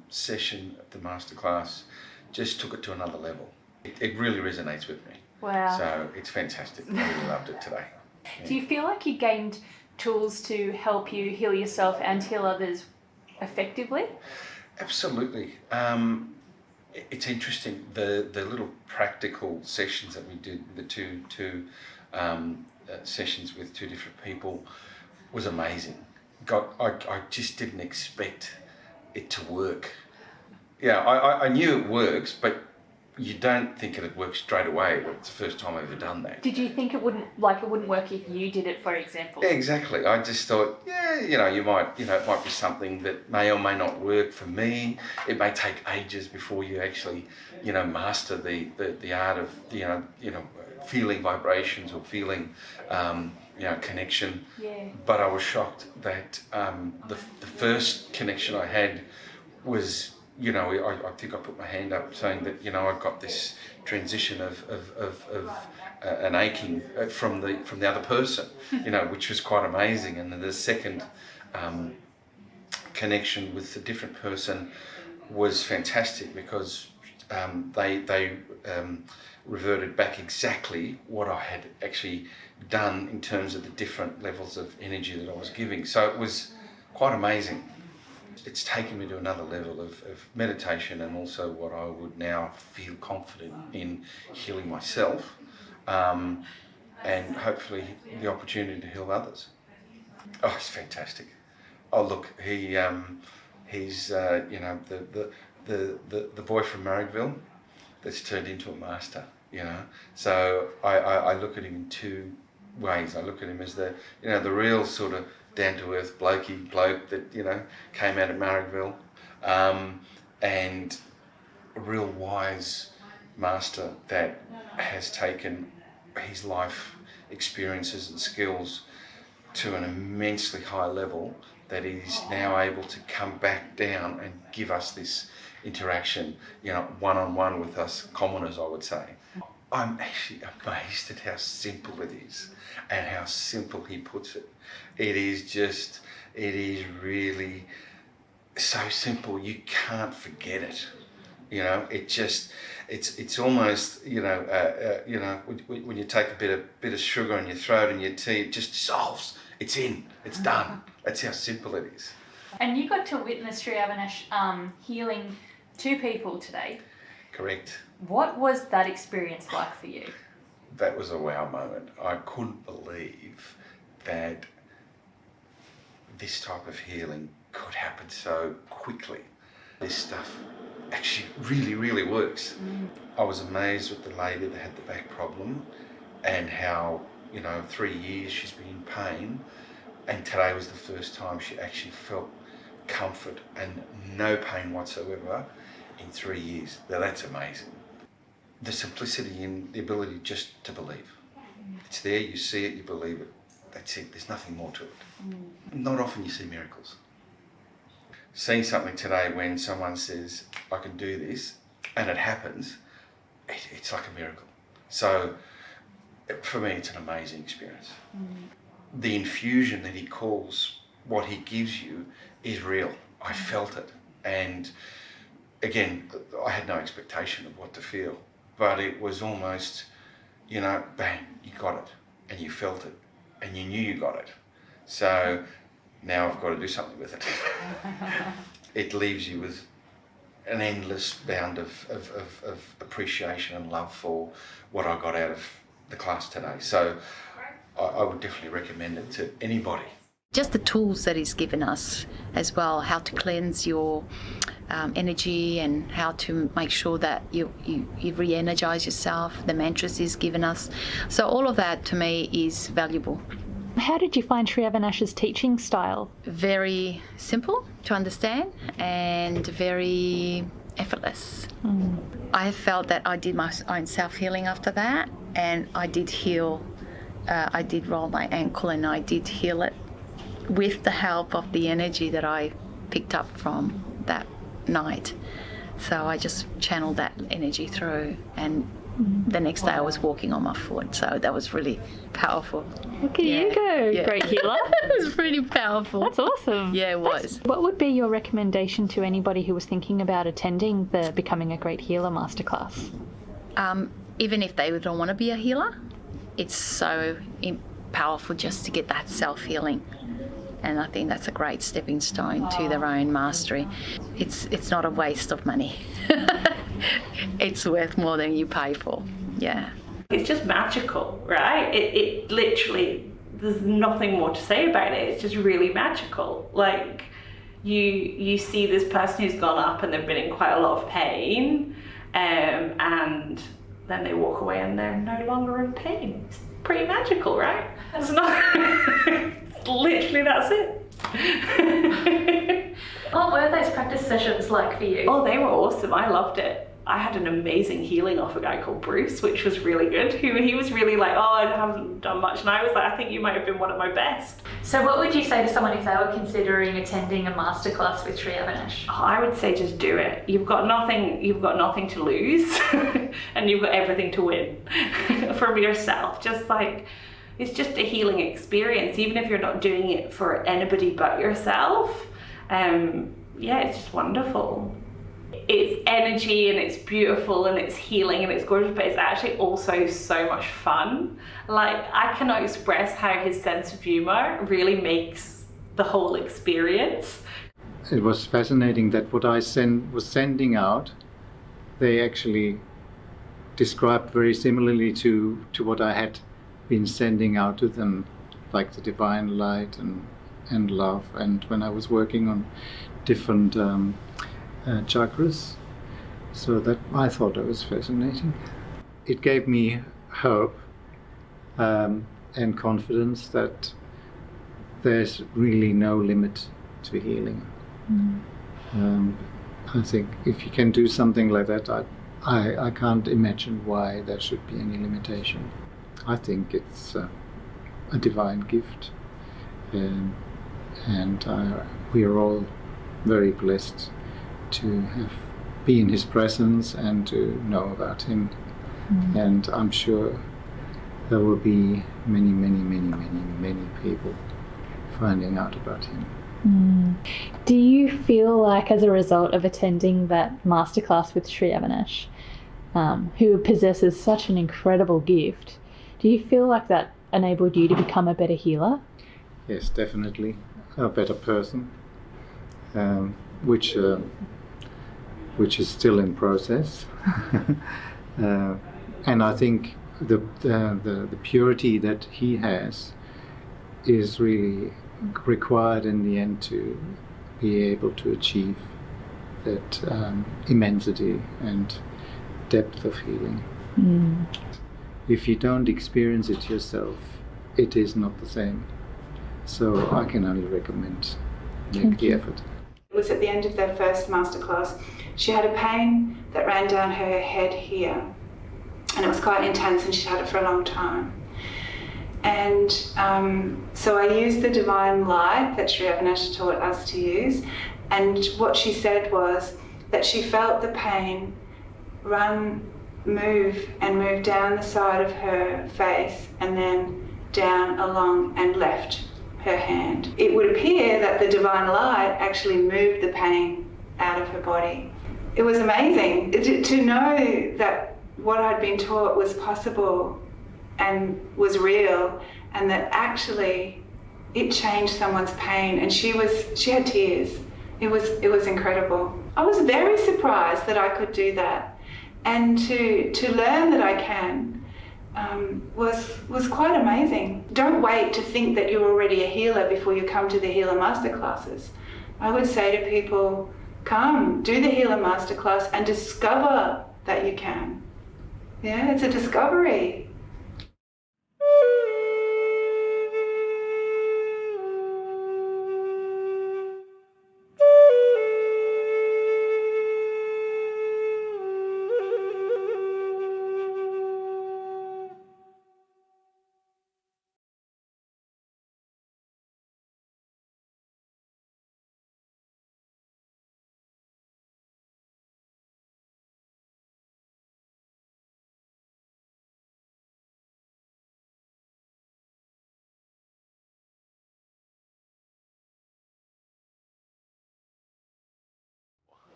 session at the masterclass just took it to another level. It really resonates with me. Wow. So it's fantastic. I really loved it today. Yeah. Do you feel like you gained tools to help you heal yourself and heal others effectively? Absolutely. It's interesting, the little practical sessions that we did, the two sessions with two different people, was amazing. I just didn't expect it to work. Yeah, I knew it works, but you don't think it'd work straight away. It's the first time I've ever done that. Did you think it wouldn't work if you did it, for example? Yeah, exactly. I just thought, it might be something that may or may not work for me. It may take ages before you actually, master the art of, feeling vibrations or feeling, connection. Yeah. But I was shocked that the first connection I had was, I think I put my hand up saying that, I got this transition of an aching from the other person, which was quite amazing. And then the second connection with a different person was fantastic, because they reverted back exactly what I had actually done in terms of the different levels of energy that I was giving. So it was quite amazing. It's taken me to another level of meditation, and also what I would now feel confident in healing myself, and hopefully the opportunity to heal others. Oh, it's fantastic. Oh, look, he's the boy from Marrickville that's turned into a master, So I look at him in two ways. I look at him as the real sort of down-to-earth bloke that came out of Marrickville, and a real wise master that has taken his life experiences and skills to an immensely high level that he's now able to come back down and give us this interaction, you know, one-on-one with us commoners, I would say. I'm actually amazed at how simple it is and how simple he puts it. It is really so simple, you can't forget it. You know, it's almost, you know, when you take a bit of sugar in your throat and your tea, it just dissolves. It's in, it's done. That's how simple it is. And you got to witness Sri Avinash healing 2 people today. Correct. What was that experience like for you? That was a wow moment. I couldn't believe that this type of healing could happen so quickly. This stuff actually really works. I was amazed with the lady that had the back problem and how, you know, 3 years she's been in pain, and today was the first time she actually felt comfort and no pain whatsoever in 3 years. Now that's amazing. The simplicity in the ability just to believe. It's there, you see it, you believe it. That's it, there's nothing more to it. Not often you see miracles. Seeing something today when someone says, I can do this, and it happens, it's like a miracle. So for me, it's an amazing experience. The infusion that he calls, what he gives you, is real. I felt it. And again, I had no expectation of what to feel, but it was almost, you know, bang, you got it, and you felt it, and you knew you got it. So now I've got to do something with it. It leaves you with an endless bound of appreciation and love for what I got out of the class today. So I would definitely recommend it to anybody. Just the tools that he's given us as well, how to cleanse your energy and how to make sure that you re-energize yourself, the mantras he's given us. So all of that to me is valuable. How did you find Sri Avinash's teaching style? Very simple to understand and very effortless. I felt that I did my own self-healing after that, and I did heal. I did roll my ankle and I did heal it with the help of the energy that I picked up from that night. So I just channeled that energy through, and the next day I was walking on my foot. So that was really powerful. Look at you go, great healer. It was pretty powerful. That's awesome. Yeah, it was. What would be your recommendation to anybody who was thinking about attending the Becoming a Great Healer masterclass? Even if they don't want to be a healer, it's so powerful just to get that self-healing. And I think that's a great stepping stone to their own mastery. It's not a waste of money. It's worth more than you pay for. Yeah. It's just magical, right? It literally, there's nothing more to say about it. It's just really magical. Like you see this person who's gone up and they've been in quite a lot of pain, and then they walk away and they're no longer in pain. It's pretty magical, right? It's not. Literally, that's it. What were those practice sessions like for you? Oh, they were awesome. I loved it. I had an amazing healing off a guy called Bruce, which was really good. He was really like, oh, I haven't done much. And I was like, I think you might have been one of my best. So what would you say to someone if they were considering attending a masterclass with Sri Avinash? Oh, I would say just do it. You've got nothing to lose and you've got everything to win from yourself. Just like, it's just a healing experience, even if you're not doing it for anybody but yourself. Yeah, it's just wonderful. It's energy and it's beautiful and it's healing and it's gorgeous, but it's actually also so much fun. Like, I cannot express how his sense of humor really makes the whole experience. It was fascinating that what I was sending out, they actually described very similarly to what I had been sending out to them, like the divine light and love. And when I was working on different chakras, so that I thought that was fascinating. It gave me hope and confidence that there's really no limit to healing. I think if you can do something like that, I can't imagine why there should be any limitation. I think it's a divine gift, and we are all very blessed to have be in his presence and to know about him. And I'm sure there will be many people finding out about him. Do you feel like, as a result of attending that masterclass with Sri Avinash, who possesses such an incredible gift, do you feel like that enabled you to become a better healer? Yes, definitely, a better person, which is still in process. And I think the purity that he has is really required in the end to be able to achieve that immensity and depth of healing. If you don't experience it yourself, it is not the same. So I can only recommend make the effort. It was at the end of their first masterclass. She had a pain that ran down her head here, and it was quite intense, and she had it for a long time. And so I used the divine light that Sri Avinash taught us to use, and what she said was that she felt the pain move down the side of her face and then down along and left her hand. It would appear that the divine light actually moved the pain out of her body. It was amazing to know that what I'd been taught was possible and was real, and that actually it changed someone's pain, and she had tears. It was incredible. I was very surprised that I could do that, and to learn that I can was quite amazing. Don't wait to think that you're already a healer before you come to the Healer Masterclasses. I would say to people, come, do the Healer Masterclass and discover that you can. Yeah, it's a discovery.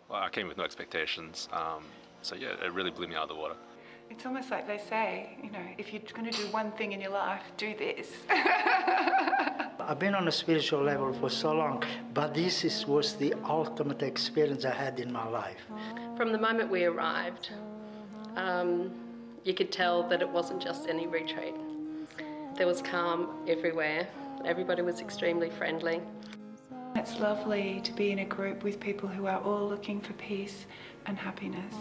Well, I came with no expectations, so yeah, it really blew me out of the water. It's almost like they say, if you're going to do one thing in your life, do this. I've been on a spiritual level for so long, but this was the ultimate experience I had in my life. From the moment we arrived, you could tell that it wasn't just any retreat. There was calm everywhere. Everybody was extremely friendly. It's lovely to be in a group with people who are all looking for peace and happiness,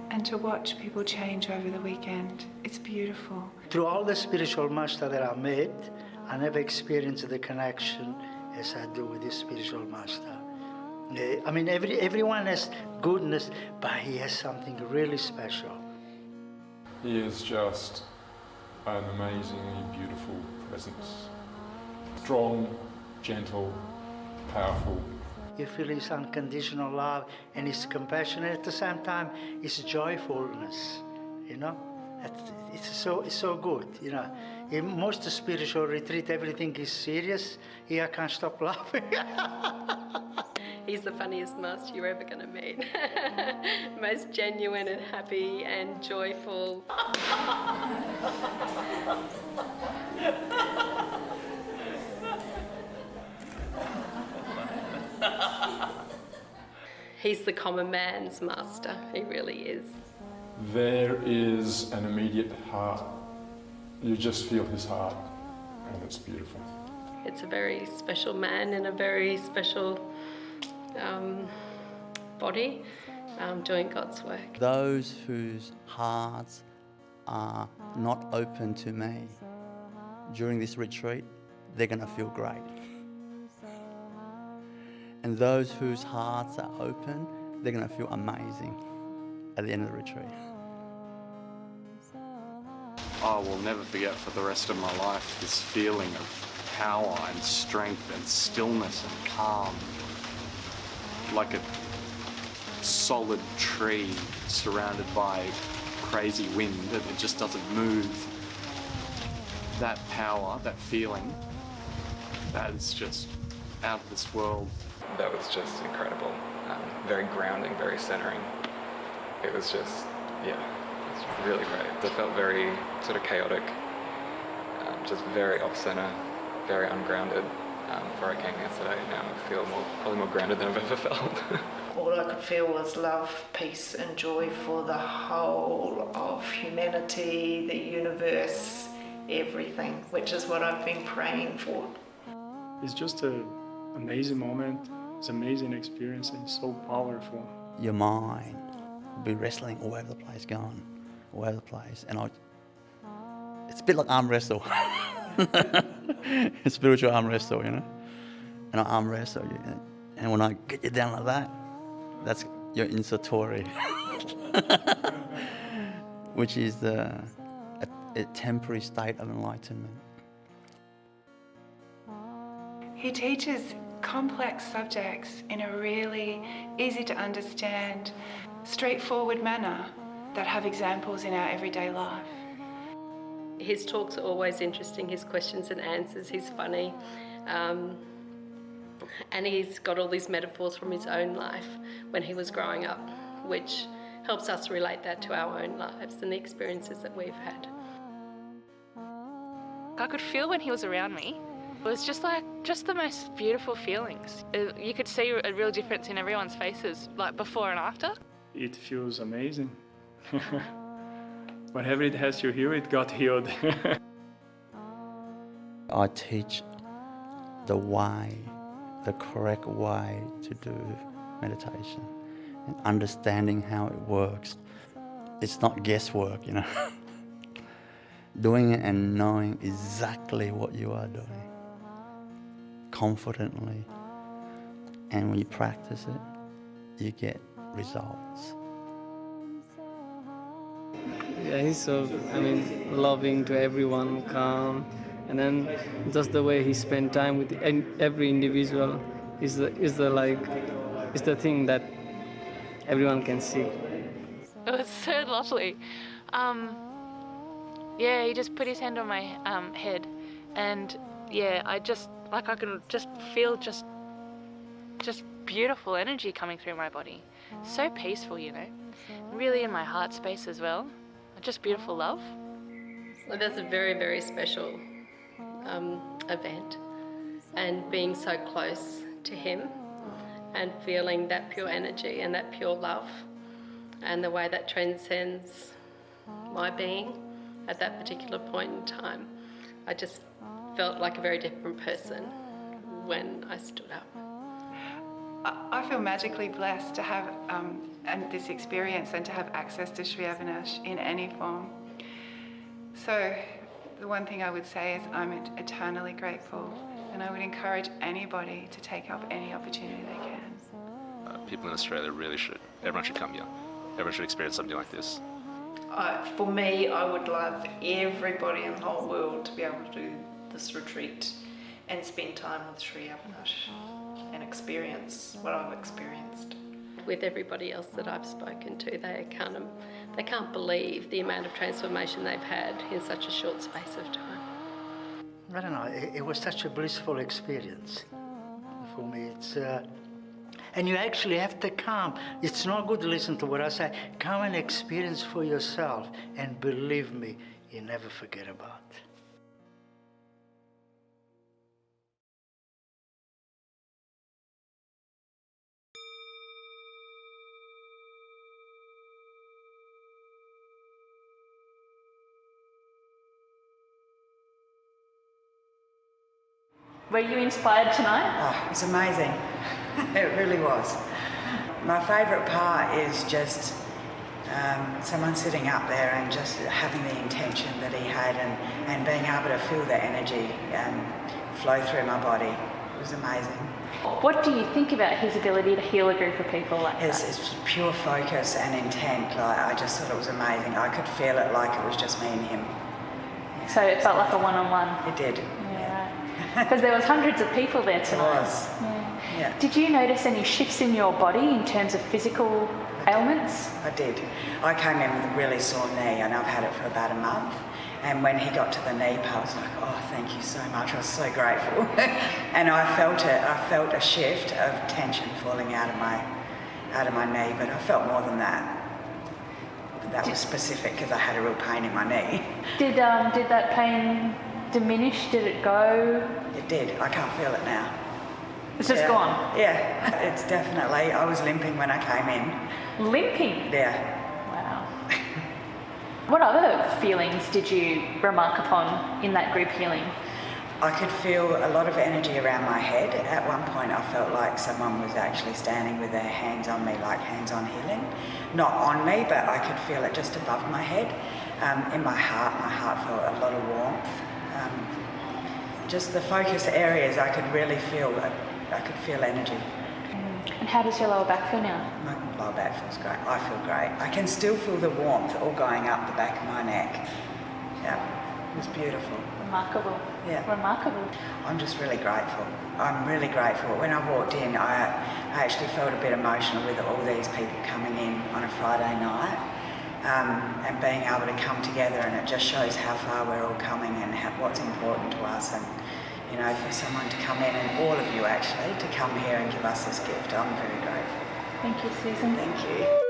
and to watch people change over the weekend. It's beautiful. Through all the spiritual master that I met, I never experienced the connection as I do with this spiritual master. I mean, everyone has goodness, but he has something really special. He is just an amazingly beautiful presence. Strong, gentle, powerful. You feel his unconditional love and his compassion, and at the same time, his joyfulness, It's so good, In most spiritual retreat, everything is serious. Here I can't stop laughing. He's the funniest master you're ever going to meet. Most genuine and happy and joyful. He's the common man's master. He really is. There is an immediate heart. You just feel his heart, and it's beautiful. It's a very special man in a very special body doing God's work. Those whose hearts are not open to me during this retreat, they're going to feel great. And those whose hearts are open, they're going to feel amazing at the end of the retreat. I will never forget for the rest of my life this feeling of power and strength and stillness and calm. Like a solid tree surrounded by crazy wind and it just doesn't move. That power, that feeling, that is just out of this world. That was just incredible. Very grounding, very centering. It was just, yeah, it's really great. I felt very sort of chaotic, just very off-center, very ungrounded before I came yesterday. Now I feel probably more grounded than I've ever felt. All I could feel was love, peace and joy for the whole of humanity, the universe, everything, which is what I've been praying for. It's just an amazing moment. It's an amazing experience and so powerful. Your mind will be wrestling all over the place, going all over the place. And it's a bit like arm wrestle. It's spiritual arm wrestle, you know? And I arm wrestle you. And when I get you down like that, that's your insatori, which is a temporary state of enlightenment. He teaches complex subjects in a really easy to understand, straightforward manner that have examples in our everyday life. His talks are always interesting, his questions and answers, he's funny. And he's got all these metaphors from his own life when he was growing up, which helps us relate that to our own lives and the experiences that we've had. I could feel when he was around me. It was just the most beautiful feelings. You could see a real difference in everyone's faces, like before and after. It feels amazing. Whenever it has you here, it got healed. I teach the way, the correct way to do meditation and understanding how it works. It's not guesswork, you know. Doing it and knowing exactly what you are doing, confidently. And when you practice it, you get results. Yeah, he's so, loving to everyone, calm. And then just the way he spent time with every individual is the thing that everyone can see. It was so lovely. He just put his hand on my head, and I can just feel just beautiful energy coming through my body. So peaceful, you know. Really in my heart space as well. Just beautiful love. So that's a very, very special event, and being so close to him and feeling that pure energy and that pure love and the way that transcends my being at that particular point in time. I just felt like a very different person when I stood up. I feel magically blessed to have this experience and to have access to Sri Avinash in any form. So the one thing I would say is I'm eternally grateful, and I would encourage anybody to take up any opportunity they can. People in Australia everyone should come here. Everyone should experience something like this. For me, I would love everybody in the whole world to be able to do this retreat and spend time with Sri Avinash and experience what I've experienced. With everybody else that I've spoken to, they can't believe the amount of transformation they've had in such a short space of time. I don't know, it was such a blissful experience for me. And you actually have to come. It's not good to listen to what I say. Come and experience for yourself, and believe me, you never forget about it. Were you inspired tonight? Oh, it was amazing. It really was. My favourite part is just someone sitting up there and just having the intention that he had, and being able to feel the energy flow through my body. It was amazing. What do you think about his ability to heal a group of people like that? It's pure focus and intent. I just thought it was amazing. I could feel it like it was just me and him. So it felt like a one-on-one. It did. Yeah. Because there was hundreds of people there tonight. There was. Yeah. Did you notice any shifts in your body in terms of physical ailments? I did. I came in with a really sore knee, and I've had it for about a month. And when he got to the knee part, I was like, oh, thank you so much. I was so grateful. And I felt it. I felt a shift of tension falling out of my knee, but I felt more than that. But that was specific because I had a real pain in my knee. Did that pain diminish? Did it go? It did. I can't feel it now. It's just gone? Yeah, it's definitely. I was limping when I came in. Limping? Yeah. Wow. What other feelings did you remark upon in that group healing? I could feel a lot of energy around my head. At one point I felt like someone was actually standing with their hands on me, like hands-on healing. Not on me, but I could feel it just above my head. In my heart felt a lot of warmth. Just the focus areas I could really feel. I could feel energy. And how does your lower back feel now? My lower back feels great. I feel great. I can still feel the warmth all going up the back of my neck. Yeah, it was beautiful. Remarkable. Yeah. Remarkable. I'm just really grateful. I'm really grateful. When I walked in, I actually felt a bit emotional with all these people coming in on a Friday night and being able to come together, and it just shows how far we're all coming and what's important to us. And you know, for someone to come in, and all of you actually, to come here and give us this gift, I'm very grateful. Thank you, Susan. Thank you.